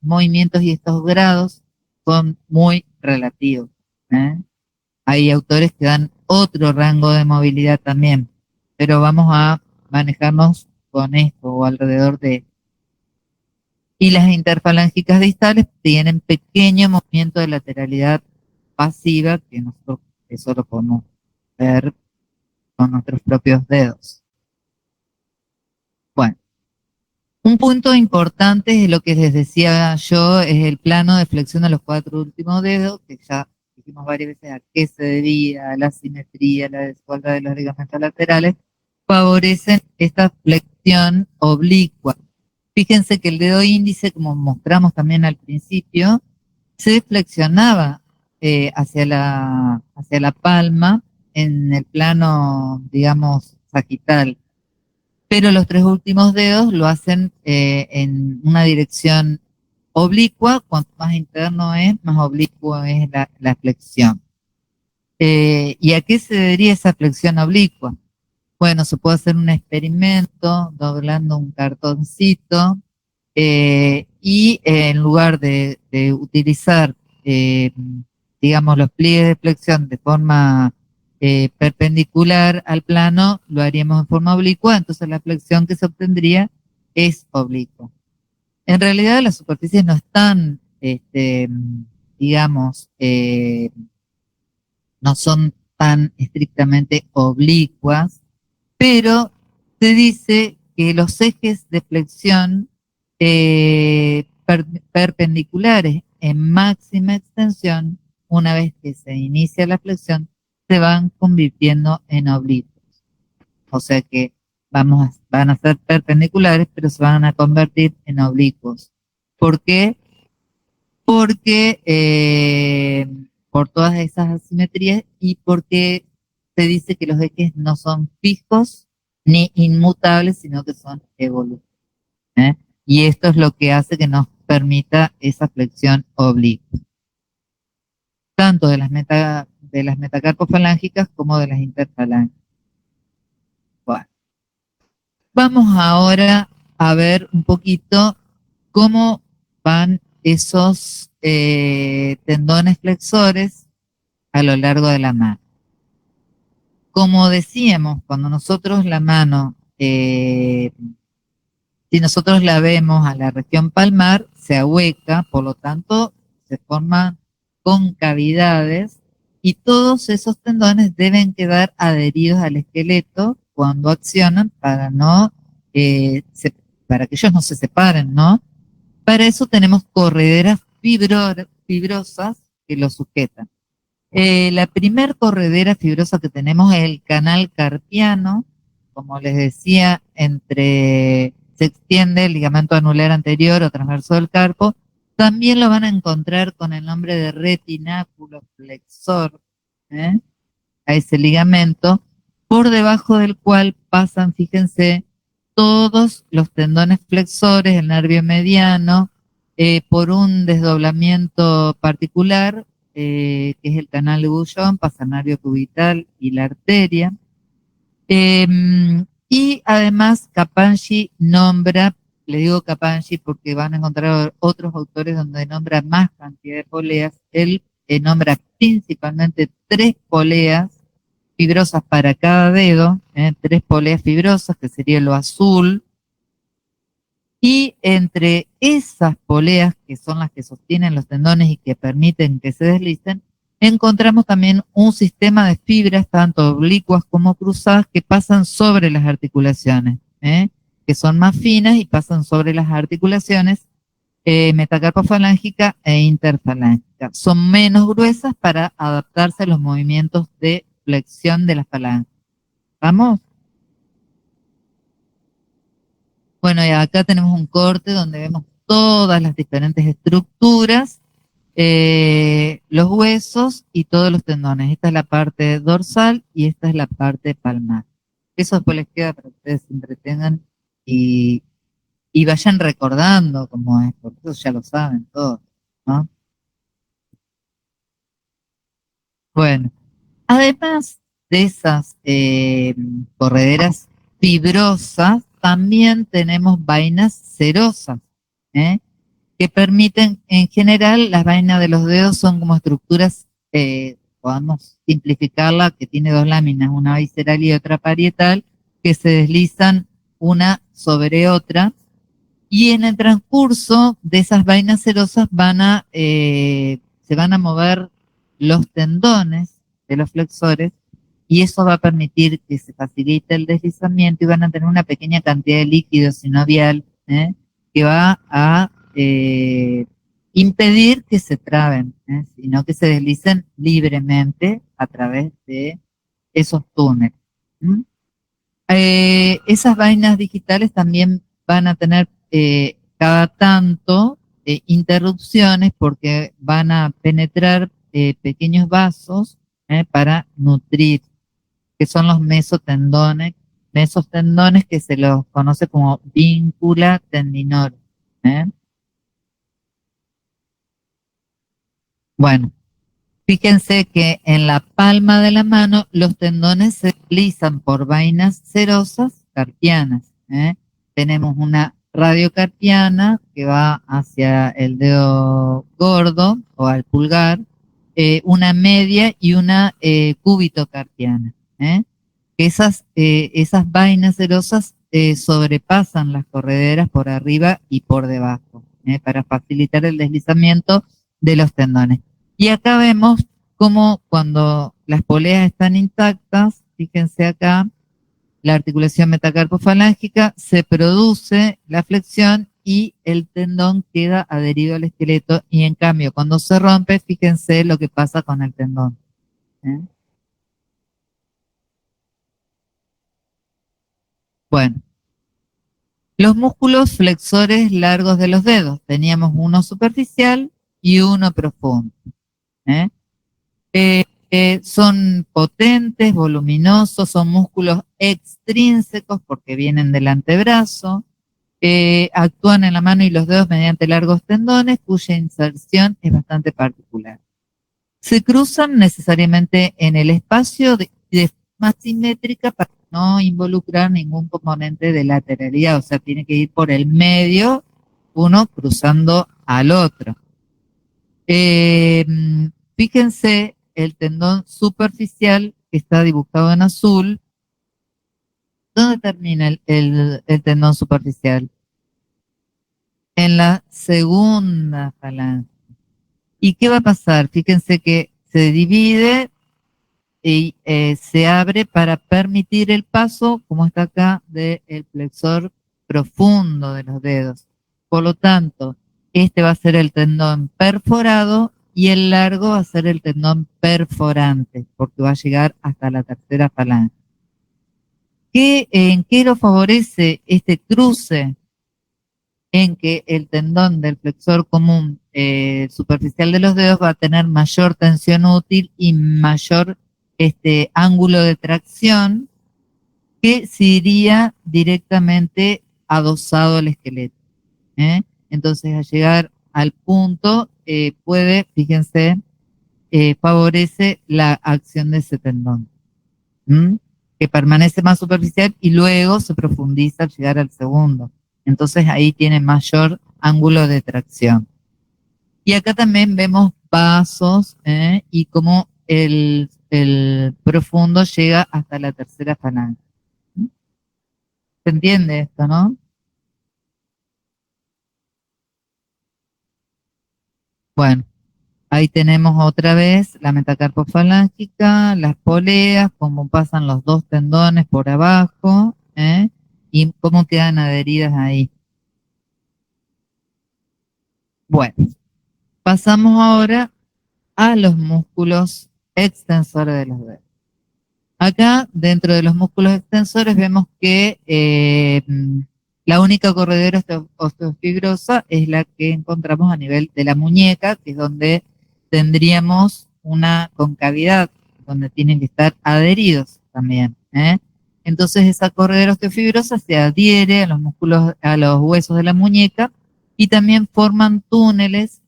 [SPEAKER 1] movimientos y estos grados son muy relativos, ¿eh? Hay autores que dan otro rango de movilidad también, pero vamos a manejarnos con esto o alrededor de esto. Y las interfalángicas distales tienen pequeño movimiento de lateralidad pasiva, que nosotros eso lo podemos ver con nuestros propios dedos. Bueno, un punto importante es lo que les decía yo, es el plano de flexión de los 4 últimos dedos, que ya dijimos varias veces a qué se debía, la simetría, la desigualdad de los ligamentos laterales, favorecen esta flexión oblicua. Fíjense que el dedo índice, como mostramos también al principio, se flexionaba hacia la palma en el plano, digamos, sagital, pero los 3 últimos dedos lo hacen en una dirección oblicua. Cuanto más interno es, más oblicuo es la flexión. ¿Y a qué se debería esa flexión oblicua? Bueno, se puede hacer un experimento doblando un cartoncito y en lugar de utilizar, digamos, los pliegues de flexión de forma perpendicular al plano, lo haríamos en forma oblicua, entonces la flexión que se obtendría es oblicua. En realidad las superficies no están, digamos, no son tan estrictamente oblicuas, pero se dice que los ejes de flexión perpendiculares en máxima extensión, una vez que se inicia la flexión, se van convirtiendo en oblicuos. O sea que van a ser perpendiculares, pero se van a convertir en oblicuos. ¿Por qué? Porque por todas esas asimetrías y porque se dice que los ejes no son fijos ni inmutables, sino que son evolutivos, ¿eh? Y esto es lo que hace que nos permita esa flexión oblicua, tanto de las metacarpofalángicas como de las interfalángicas. Bueno, vamos ahora a ver un poquito cómo van esos tendones flexores a lo largo de la mano. Como decíamos, cuando nosotros la mano, si nosotros la vemos a la región palmar, se ahueca, por lo tanto, se forman concavidades y todos esos tendones deben quedar adheridos al esqueleto cuando accionan para no, para que ellos no se separen, ¿no? Para eso tenemos correderas fibrosas que los sujetan. La primer corredera fibrosa que tenemos es el canal carpiano, como les decía, se extiende el ligamento anular anterior o transverso del carpo. También lo van a encontrar con el nombre de retináculo flexor, ¿eh? A ese ligamento, por debajo del cual pasan, fíjense, todos los tendones flexores, el nervio mediano, por un desdoblamiento particular, que es el canal de Bouchon, pasa el nervio cubital y la arteria. Y además Capangi nombra, le digo Capangi porque van a encontrar otros autores donde nombra más cantidad de poleas. Él nombra principalmente 3 poleas fibrosas para cada dedo, 3 poleas fibrosas, que sería lo azul, y entre esas poleas, que son las que sostienen los tendones y que permiten que se deslicen, encontramos también un sistema de fibras, tanto oblicuas como cruzadas, que pasan sobre las articulaciones, que son más finas y pasan sobre las articulaciones metacarpofalángica e interfalángica. Son menos gruesas para adaptarse a los movimientos de flexión de las falanges. ¿Vamos? Bueno, y acá tenemos un corte donde vemos todas las diferentes estructuras, los huesos y todos los tendones. Esta es la parte dorsal y esta es la parte palmar. Eso después les queda para que ustedes se entretengan y vayan recordando cómo es, porque eso ya lo saben todos, ¿no? Bueno, además de esas correderas fibrosas, también tenemos vainas cerosas, que permiten, en general, las vainas de los dedos son como estructuras, podemos simplificarla, que tiene dos láminas, una visceral y otra parietal, que se deslizan una sobre otra, y en el transcurso de esas vainas cerosas se van a mover los tendones de los flexores, y eso va a permitir que se facilite el deslizamiento y van a tener una pequeña cantidad de líquido sinovial, que va a impedir que se traben, sino que se deslicen libremente a través de esos túneles. Esas vainas digitales también van a tener cada tanto interrupciones porque van a penetrar pequeños vasos para nutrir, que son los mesotendones que se los conoce como víncula tendinor. Bueno, fíjense que en la palma de la mano los tendones se deslizan por vainas cerosas carpianas. Tenemos una radiocarpiana que va hacia el dedo gordo o al pulgar, una media y una cúbitocarpiana. Esas vainas cerosas sobrepasan las correderas por arriba y por debajo, para facilitar el deslizamiento de los tendones. Y acá vemos cómo cuando las poleas están intactas, fíjense acá, la articulación metacarpofalángica, se produce la flexión y el tendón queda adherido al esqueleto, y en cambio cuando se rompe, fíjense lo que pasa con el tendón. Bueno, los músculos flexores largos de los dedos, teníamos uno superficial y uno profundo. Son potentes, voluminosos, son músculos extrínsecos porque vienen del antebrazo, actúan en la mano y los dedos mediante largos tendones cuya inserción es bastante particular. Se cruzan necesariamente en el espacio de forma simétrica para no involucrar ningún componente de lateralidad, o sea, tiene que ir por el medio, uno cruzando al otro. Fíjense el tendón superficial que está dibujado en azul. ¿Dónde termina el tendón superficial? En la segunda falange. ¿Y qué va a pasar? Fíjense que se divide y se abre para permitir el paso, como está acá, del flexor profundo de los dedos. Por lo tanto, este va a ser el tendón perforado y el largo va a ser el tendón perforante, porque va a llegar hasta la tercera falange. ¿En qué lo favorece este cruce? En que el tendón del flexor común superficial de los dedos va a tener mayor tensión útil y mayor ángulo de tracción, que se iría directamente adosado al esqueleto. Entonces, al llegar al punto, fíjense, favorece la acción de ese tendón, que permanece más superficial y luego se profundiza al llegar al segundo. Entonces ahí tiene mayor ángulo de tracción. Y acá también vemos vasos y cómo el profundo llega hasta la tercera falange. ¿Se entiende esto, no? Bueno, ahí tenemos otra vez la metacarpofalángica, las poleas, cómo pasan los dos tendones por abajo, y cómo quedan adheridas ahí. Bueno, pasamos ahora a los músculos extensores de los dedos. Acá, dentro de los músculos extensores, vemos que la única corredera osteofibrosa es la que encontramos a nivel de la muñeca, que es donde tendríamos una concavidad, donde tienen que estar adheridos también. Entonces esa corredera osteofibrosa se adhiere a los músculos, a los huesos de la muñeca, y también forman túneles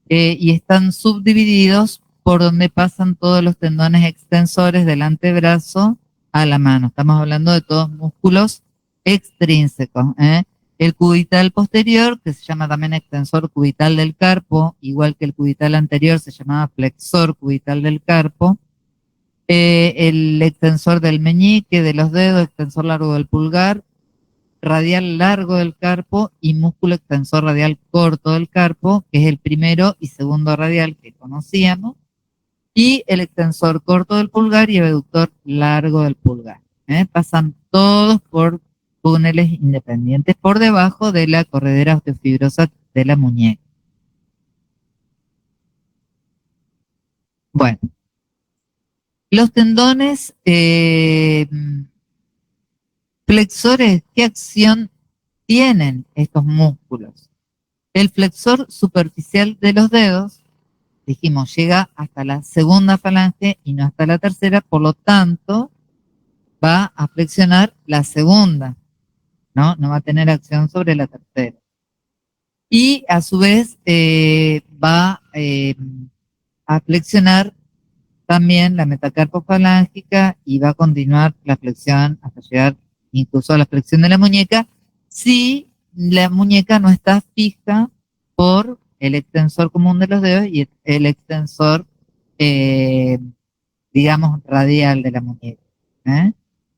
[SPEAKER 1] y están subdivididos por donde pasan todos los tendones extensores del antebrazo a la mano. Estamos hablando de todos músculos extrínsecos, ¿eh? El cubital posterior, que se llama también extensor cubital del carpo, igual que el cubital anterior se llamaba flexor cubital del carpo. El extensor del meñique, de los dedos, extensor largo del pulgar, radial largo del carpo y músculo extensor radial corto del carpo, que es el primero y segundo radial que conocíamos, y el extensor corto del pulgar y el abductor largo del pulgar. Pasan todos por túneles independientes por debajo de la corredera osteofibrosa de la muñeca. Bueno, los tendones flexores, ¿qué acción tienen estos músculos? El flexor superficial de los dedos, dijimos, llega hasta la segunda falange y no hasta la tercera, por lo tanto, va a flexionar la segunda, ¿no? No va a tener acción sobre la tercera. Y a su vez va a flexionar también la metacarpofalángica y va a continuar la flexión hasta llegar incluso a la flexión de la muñeca si la muñeca no está fija por el extensor común de los dedos y el extensor, digamos, radial de la muñeca.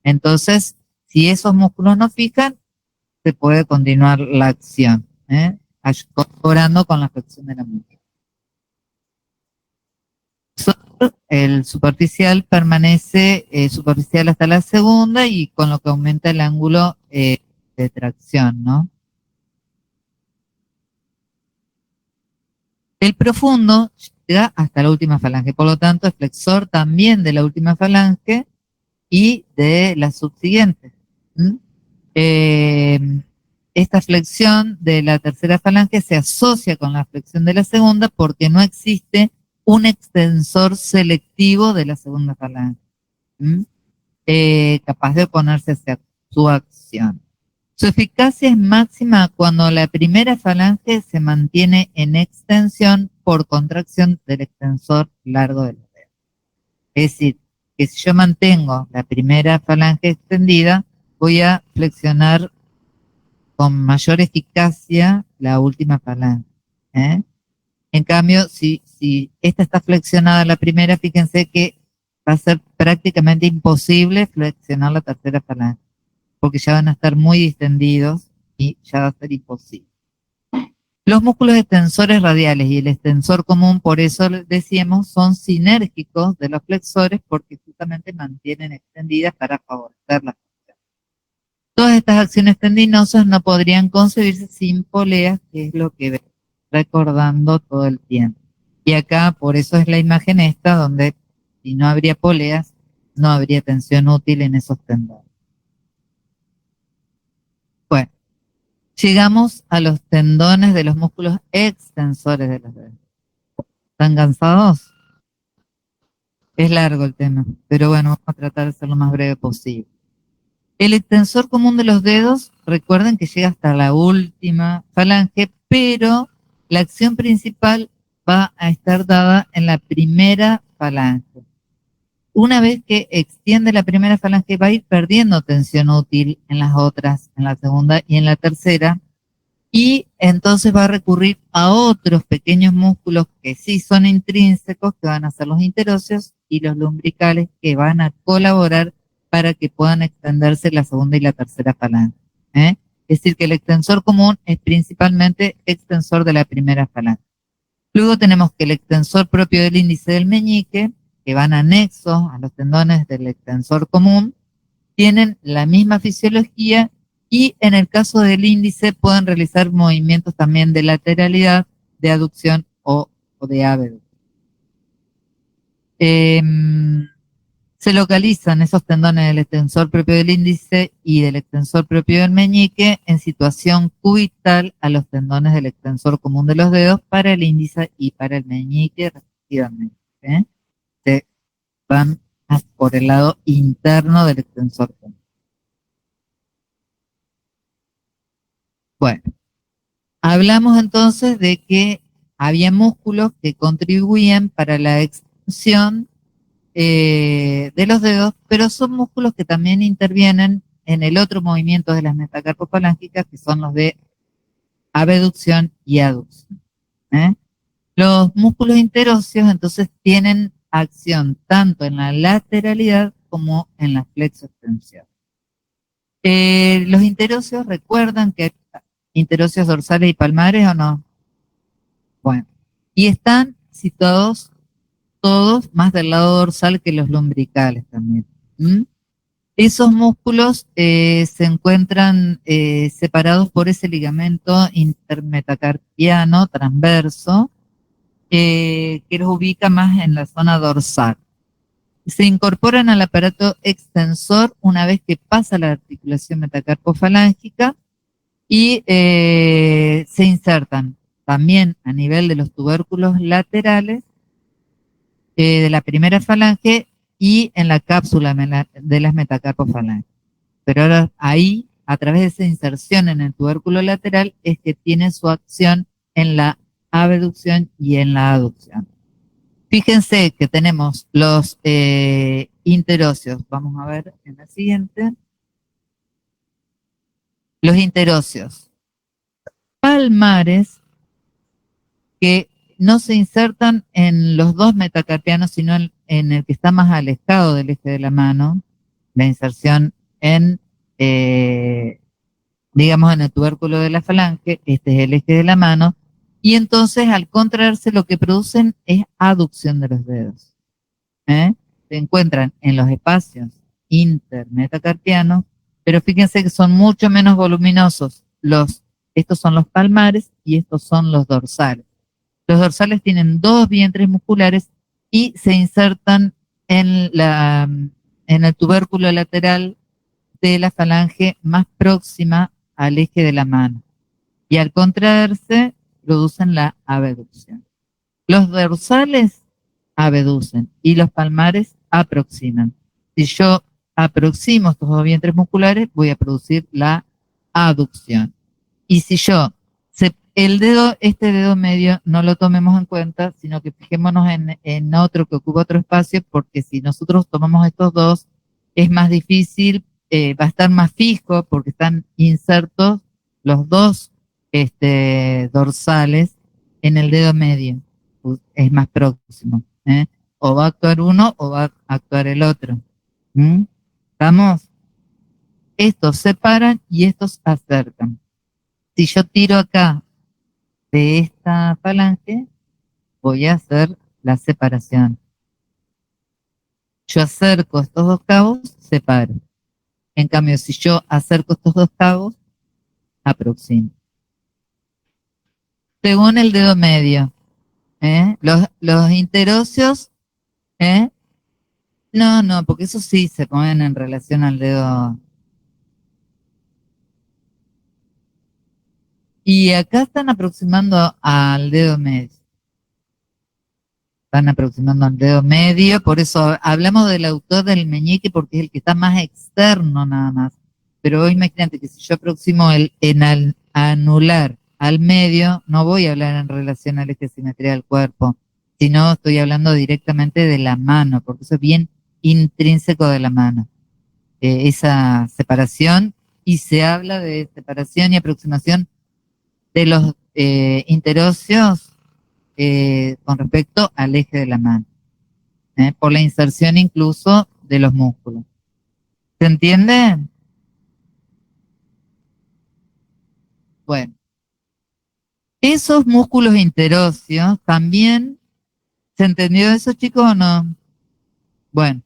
[SPEAKER 1] Entonces, si esos músculos no fijan, se puede continuar la acción, colaborando con la flexión de la muñeca. El superficial permanece superficial hasta la segunda y con lo que aumenta el ángulo de tracción, ¿no? El profundo llega hasta la última falange, por lo tanto es flexor también de la última falange y de las subsiguientes. Esta flexión de la tercera falange se asocia con la flexión de la segunda porque no existe un extensor selectivo de la segunda falange, capaz de oponerse a su acción. Su eficacia es máxima cuando la primera falange se mantiene en extensión por contracción del extensor largo de los dedos. Es decir, que si yo mantengo la primera falange extendida, voy a flexionar con mayor eficacia la última falange. En cambio, si esta está flexionada la primera, fíjense que va a ser prácticamente imposible flexionar la tercera falange, porque ya van a estar muy distendidos y ya va a ser imposible. Los músculos extensores radiales y el extensor común, por eso decíamos, son sinérgicos de los flexores porque justamente mantienen extendidas para favorecer la flexión. Todas estas acciones tendinosas no podrían concebirse sin poleas, que es lo que ven recordando todo el tiempo. Y acá, por eso es la imagen esta, donde si no habría poleas, no habría tensión útil en esos tendones. Bueno, llegamos a los tendones de los músculos extensores de los dedos. ¿Están cansados? Es largo el tema, pero bueno, vamos a tratar de ser lo más breve posible. El extensor común de los dedos, recuerden que llega hasta la última falange, pero la acción principal va a estar dada en la primera falange. Una vez que extiende la primera falange, va a ir perdiendo tensión útil en las otras, en la segunda y en la tercera, y entonces va a recurrir a otros pequeños músculos que sí son intrínsecos, que van a ser los interóseos y los lumbricales, que van a colaborar para que puedan extenderse la segunda y la tercera falange. Es decir, que el extensor común es principalmente extensor de la primera falange. Luego tenemos que el extensor propio del índice del meñique, que van anexos a los tendones del extensor común, tienen la misma fisiología y en el caso del índice pueden realizar movimientos también de lateralidad, de aducción o de abducción. Se localizan esos tendones del extensor propio del índice y del extensor propio del meñique en situación cubital a los tendones del extensor común de los dedos para el índice y para el meñique respectivamente. Se van por el lado interno del extensor común. Bueno, hablamos entonces de que había músculos que contribuían para la extensión de los dedos, pero son músculos que también intervienen en el otro movimiento de las metacarpofalángicas, que son los de abducción y aducción. ¿Eh? Los músculos interóseos entonces tienen acción tanto en la lateralidad como en la flexoextensión. Los interóseos, ¿recuerdan que hay interóseos dorsales y palmares o no? Bueno, y están situados todos más del lado dorsal que los lumbricales también. ¿Mm? Esos músculos se encuentran separados por ese ligamento intermetacarpiano transverso que los ubica más en la zona dorsal. Se incorporan al aparato extensor una vez que pasa la articulación metacarpofalángica y se insertan también a nivel de los tubérculos laterales de la primera falange y en la cápsula de las metacarpofalanges. Pero ahora ahí, a través de esa inserción en el tubérculo lateral, es que tiene su acción en la abducción y en la aducción. Fíjense que tenemos los interóseos. Vamos a ver en la siguiente. Los interóseos palmares que no se insertan en los dos metacarpianos, sino en el que está más alejado del eje de la mano, la inserción en, digamos, en el tubérculo de la falange, este es el eje de la mano, y entonces al contraerse lo que producen es aducción de los dedos. Se encuentran en los espacios intermetacarpianos, pero fíjense que son mucho menos voluminosos. Estos son los palmares y estos son los dorsales. Los dorsales tienen dos vientres musculares y se insertan en el tubérculo lateral de la falange más próxima al eje de la mano. Y al contraerse, producen la abducción. Los dorsales abducen y los palmares aproximan. Si yo aproximo estos dos vientres musculares, voy a producir la aducción. Y si yo este dedo medio no lo tomemos en cuenta, sino que fijémonos en otro que ocupa otro espacio, porque si nosotros tomamos estos dos, es más difícil, va a estar más fijo, porque están insertos los dos dorsales en el dedo medio. Es más próximo. O va a actuar uno o va a actuar el otro. ¿Estamos? Estos separan y estos acercan. Si yo tiro acá de esta falange, voy a hacer la separación. Yo acerco estos dos cabos, separo. En cambio, si yo acerco estos dos cabos, aproximo. Según el dedo medio, los interóseos, no, porque eso sí se ponen en relación al dedo. Y acá están aproximando al dedo medio. Están aproximando al dedo medio, por eso hablamos del autor del meñique porque es el que está más externo nada más. Pero hoy imagínate que si yo aproximo el anular al medio, no voy a hablar en relación al eje de simetría del cuerpo, sino estoy hablando directamente de la mano, porque eso es bien intrínseco de la mano. Esa separación, y se habla de separación y aproximación de los interóseos con respecto al eje de la mano, por la inserción incluso de los músculos. ¿Se entiende? Bueno, esos músculos interóseos también, ¿se entendió eso, chicos, o no? Bueno,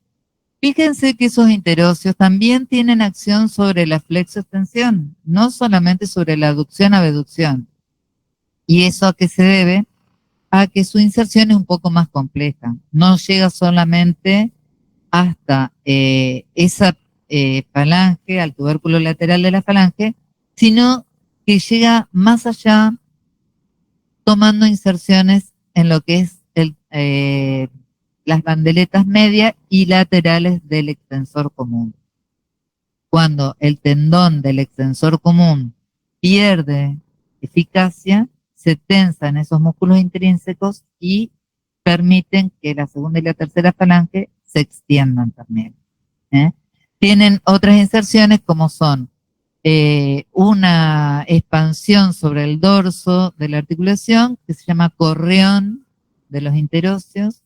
[SPEAKER 1] fíjense que esos interóseos también tienen acción sobre la flexoextensión, no solamente sobre la aducción-abducción. ¿Y eso a qué se debe? A que su inserción es un poco más compleja. No llega solamente hasta esa falange, al tubérculo lateral de la falange, sino que llega más allá tomando inserciones en lo que es las bandeletas media y laterales del extensor común. Cuando el tendón del extensor común pierde eficacia, se tensan esos músculos intrínsecos y permiten que la segunda y la tercera falange se extiendan también. Tienen otras inserciones como son una expansión sobre el dorso de la articulación que se llama correón de los interóseos,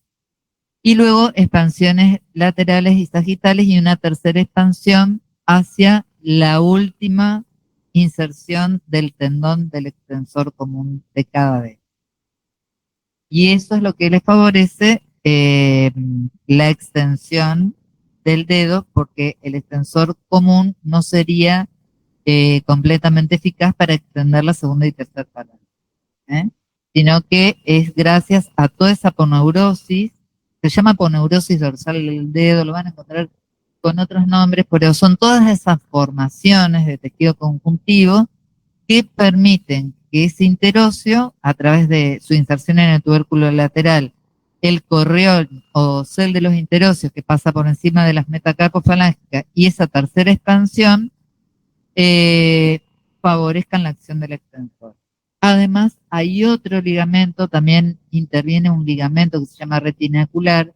[SPEAKER 1] y luego expansiones laterales y sagitales y una tercera expansión hacia la última inserción del tendón del extensor común de cada dedo. Y eso es lo que les favorece la extensión del dedo, porque el extensor común no sería completamente eficaz para extender la segunda y tercera palanca, sino que es gracias a toda esa aponeurosis. Se llama aponeurosis dorsal del dedo, lo van a encontrar con otros nombres, pero son todas esas formaciones de tejido conjuntivo que permiten que ese interóseo, a través de su inserción en el tubérculo lateral, el correón o cel de los interóseos que pasa por encima de las metacarpofalángicas y esa tercera expansión, favorezcan la acción del extensor. Además, hay otro ligamento, también interviene un ligamento que se llama retinacular,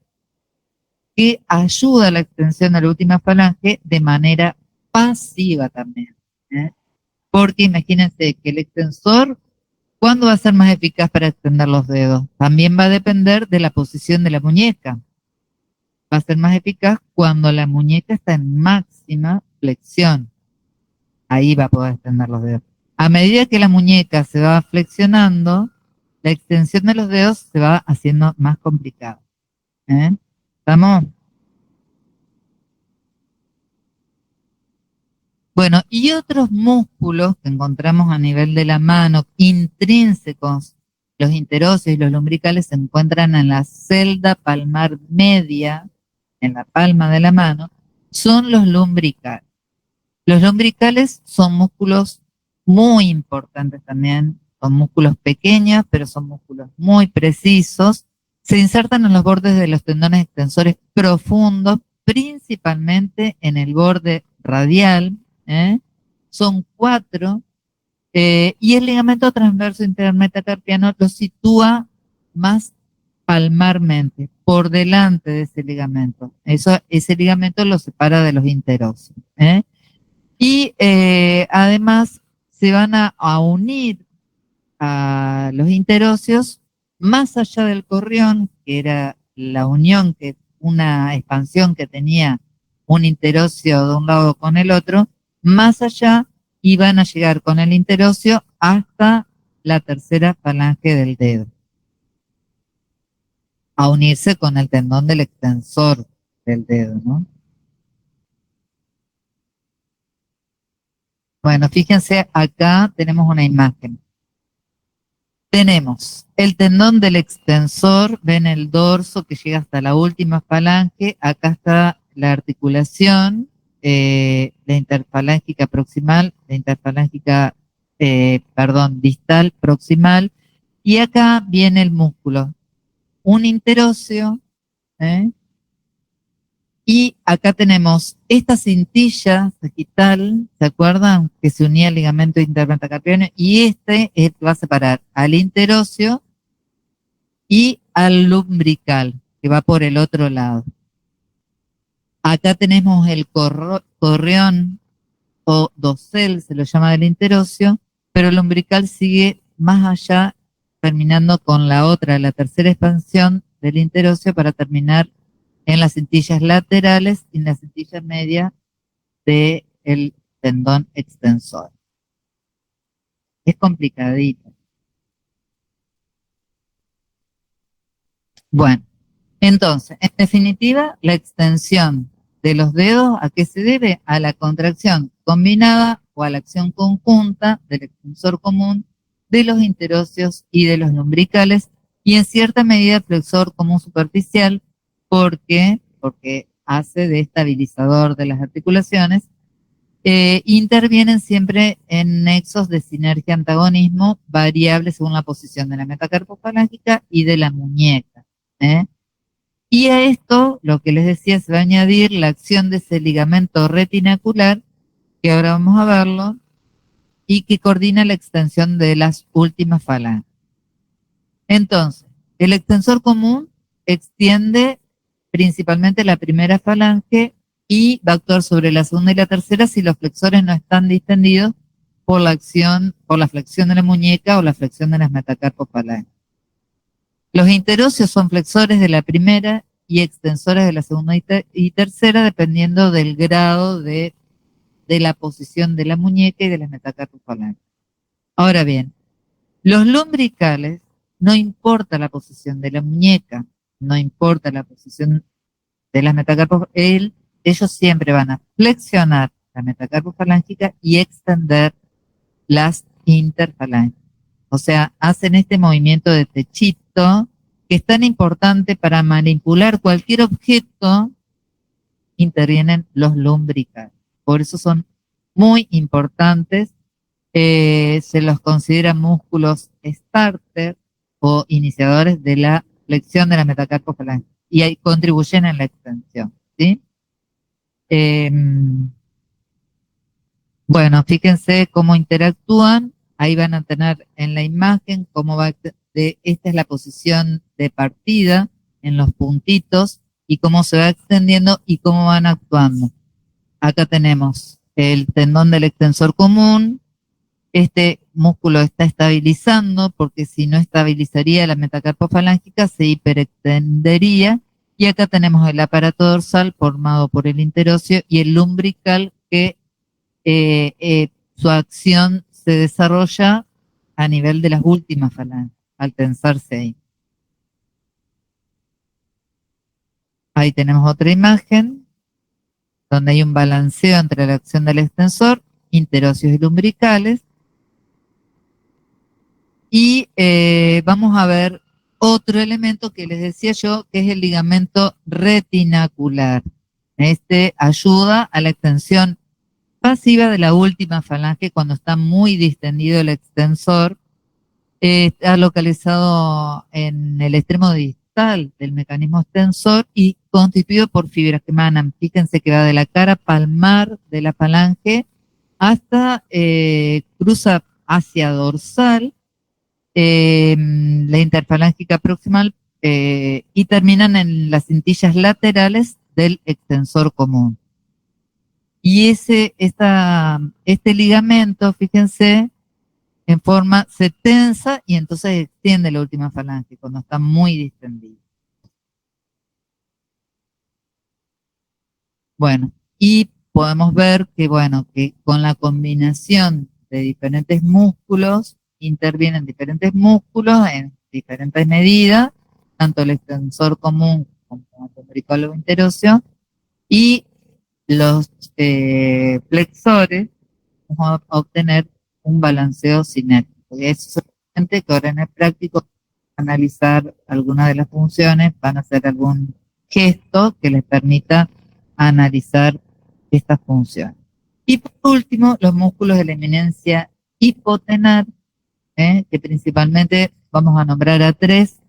[SPEAKER 1] que ayuda a la extensión de la última falange de manera pasiva también. Porque imagínense que el extensor, ¿cuándo va a ser más eficaz para extender los dedos? También va a depender de la posición de la muñeca. Va a ser más eficaz cuando la muñeca está en máxima flexión. Ahí va a poder extender los dedos. A medida que la muñeca se va flexionando, la extensión de los dedos se va haciendo más complicada. ¿Estamos? Bueno, y otros músculos que encontramos a nivel de la mano, intrínsecos, los interóseos y los lumbricales, se encuentran en la celda palmar media, en la palma de la mano, son los lumbricales. Los lumbricales son músculos muy importantes también, son músculos pequeños, pero son músculos muy precisos. Se insertan en los bordes de los tendones extensores profundos, principalmente en el borde radial. Son 4, y el ligamento transverso intermetacarpiano lo sitúa más palmarmente, por delante de ese ligamento. Ese ligamento lo separa de los interóseos. Y además se van a unir a los interóseos más allá del correón, que era la unión, que una expansión que tenía un interóseo de un lado con el otro, más allá, y van a llegar con el interóseo hasta la tercera falange del dedo, a unirse con el tendón del extensor del dedo, ¿no? Bueno, fíjense, acá tenemos una imagen. Tenemos el tendón del extensor, ven el dorso que llega hasta la última falange, acá está la articulación, la interfalángica proximal, la interfalángica, distal proximal, y acá viene el músculo, un interóseo, y acá tenemos esta cintilla sagital, ¿se acuerdan? Que se unía al ligamento intermetacarpiano, y este va a separar al interóseo y al lumbrical, que va por el otro lado. Acá tenemos el correón o dosel, se lo llama, del interóseo, pero el lumbrical sigue más allá, terminando con la otra, la tercera expansión del interóseo, para terminar en las cintillas laterales y en la cintilla media del tendón extensor. Es complicadito. Bueno, entonces, en definitiva, la extensión de los dedos, ¿a qué se debe? A la contracción combinada o a la acción conjunta del extensor común, de los interóseos y de los lumbricales, y en cierta medida flexor común superficial. ¿Por qué? Porque hace de estabilizador de las articulaciones. Intervienen siempre en nexos de sinergia-antagonismo variables según la posición de la metacarpofalángica y de la muñeca. Y a esto, lo que les decía, se va a añadir la acción de ese ligamento retinacular, que ahora vamos a verlo, y que coordina la extensión de las últimas falanges. Entonces, el extensor común extiende principalmente la primera falange y va a actuar sobre la segunda y la tercera si los flexores no están distendidos por la acción, por la flexión de la muñeca o la flexión de las metacarpofalanges. Los interóseos son flexores de la primera y extensores de la segunda y tercera, dependiendo del grado de la posición de la muñeca y de las metacarpofalanges. Ahora bien, los lumbricales, no importa la posición de la muñeca, no importa la posición de las metacarpofalanges, ellos siempre van a flexionar la metacarpofalángica y extender las interfalanges. O sea, hacen este movimiento de techito que es tan importante para manipular cualquier objeto, intervienen los lumbricales. Por eso son muy importantes. Se los considera músculos starter o iniciadores de la flexión de la metacarpofalange y ahí contribuyen en la extensión, ¿sí? Bueno, fíjense cómo interactúan. Ahí van a tener en la imagen cómo va esta es la posición de partida en los puntitos y cómo se va extendiendo y cómo van actuando. Acá tenemos el tendón del extensor común. Este músculo está estabilizando porque si no estabilizaría la metacarpofalángica se hiperextendería. Y acá tenemos el aparato dorsal formado por el interóseo y el lumbrical que su acción se desarrolla a nivel de las últimas falanges, al tensarse ahí. Ahí tenemos otra imagen, donde hay un balanceo entre la acción del extensor, interóseos y lumbricales. Y vamos a ver otro elemento que les decía yo, que es el ligamento retinacular. Este ayuda a la extensión pasiva de la última falange cuando está muy distendido el extensor. Está localizado en el extremo distal del mecanismo extensor y constituido por fibras que emanan. Fíjense que va de la cara palmar de la falange hasta cruza hacia dorsal, la interfalángica proximal y terminan en las cintillas laterales del extensor común. Y este ligamento, fíjense, en forma se tensa y entonces extiende la última falange cuando está muy distendido. Bueno, y podemos ver que, bueno, que con la combinación de diferentes músculos, intervienen diferentes músculos en diferentes medidas, tanto el extensor común como el lumbrical interóseo, y los flexores, vamos a obtener un balanceo cinético. Y eso es solamente que ahora en el práctico analizar algunas de las funciones, van a hacer algún gesto que les permita analizar estas funciones. Y por último, los músculos de la eminencia hipotenar, que principalmente vamos a nombrar a tres,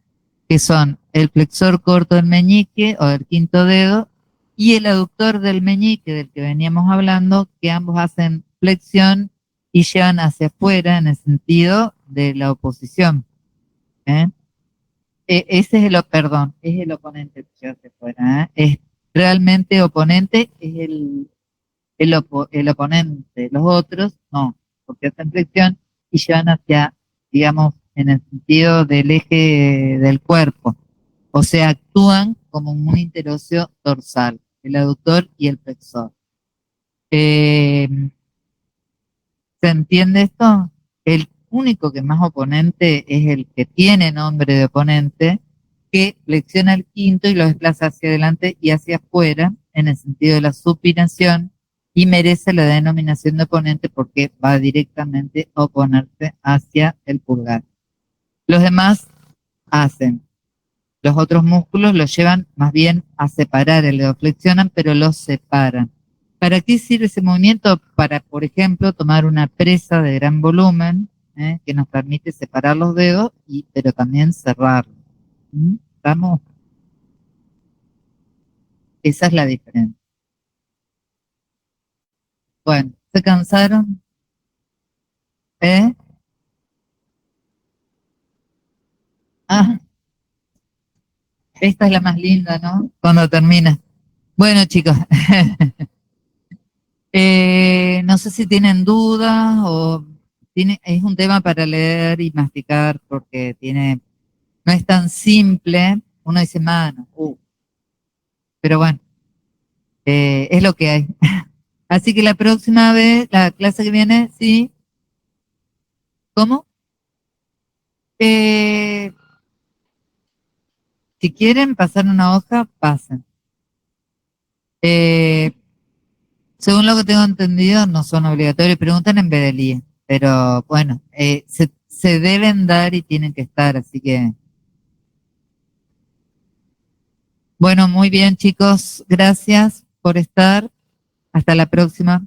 [SPEAKER 1] que son el flexor corto del meñique o del quinto dedo y el aductor del meñique del que veníamos hablando, que ambos hacen flexión y llevan hacia afuera en el sentido de la oposición. Ese es perdón, es el oponente que lleva hacia afuera. Es realmente oponente, es el oponente. Los otros no, porque hacen flexión y llevan hacia, digamos, en el sentido del eje del cuerpo. O sea, actúan como un interóseo dorsal, el aductor y el flexor. Eh, ¿Se entiende esto? El único que es más oponente es el que tiene nombre de oponente, que flexiona el quinto y lo desplaza hacia adelante y hacia afuera en el sentido de la supinación y merece la denominación de oponente porque va directamente a oponerse hacia el pulgar. Los demás hacen. Los otros músculos los llevan más bien a separar el dedo, flexionan, pero los separan. ¿Para qué sirve ese movimiento? Para, por ejemplo, tomar una presa de gran volumen, que nos permite separar los dedos, pero también cerrarlos. ¿Estamos? Esa es la diferencia. Bueno, ¿se cansaron? ¿Eh? Ah, Esta es la más linda, ¿no? Cuando termina. Bueno, chicos, no sé si tienen dudas o es un tema para leer y masticar porque no es tan simple. Uno dice mano, pero bueno, es lo que hay. Así que la próxima vez, la clase que viene, sí, ¿cómo? Eh, si quieren pasar una hoja, pasen. Eh, Según lo que tengo entendido, no son obligatorios, preguntan en Bedelía, pero bueno, se deben dar y tienen que estar, así que, bueno, muy bien chicos, gracias por estar, hasta la próxima.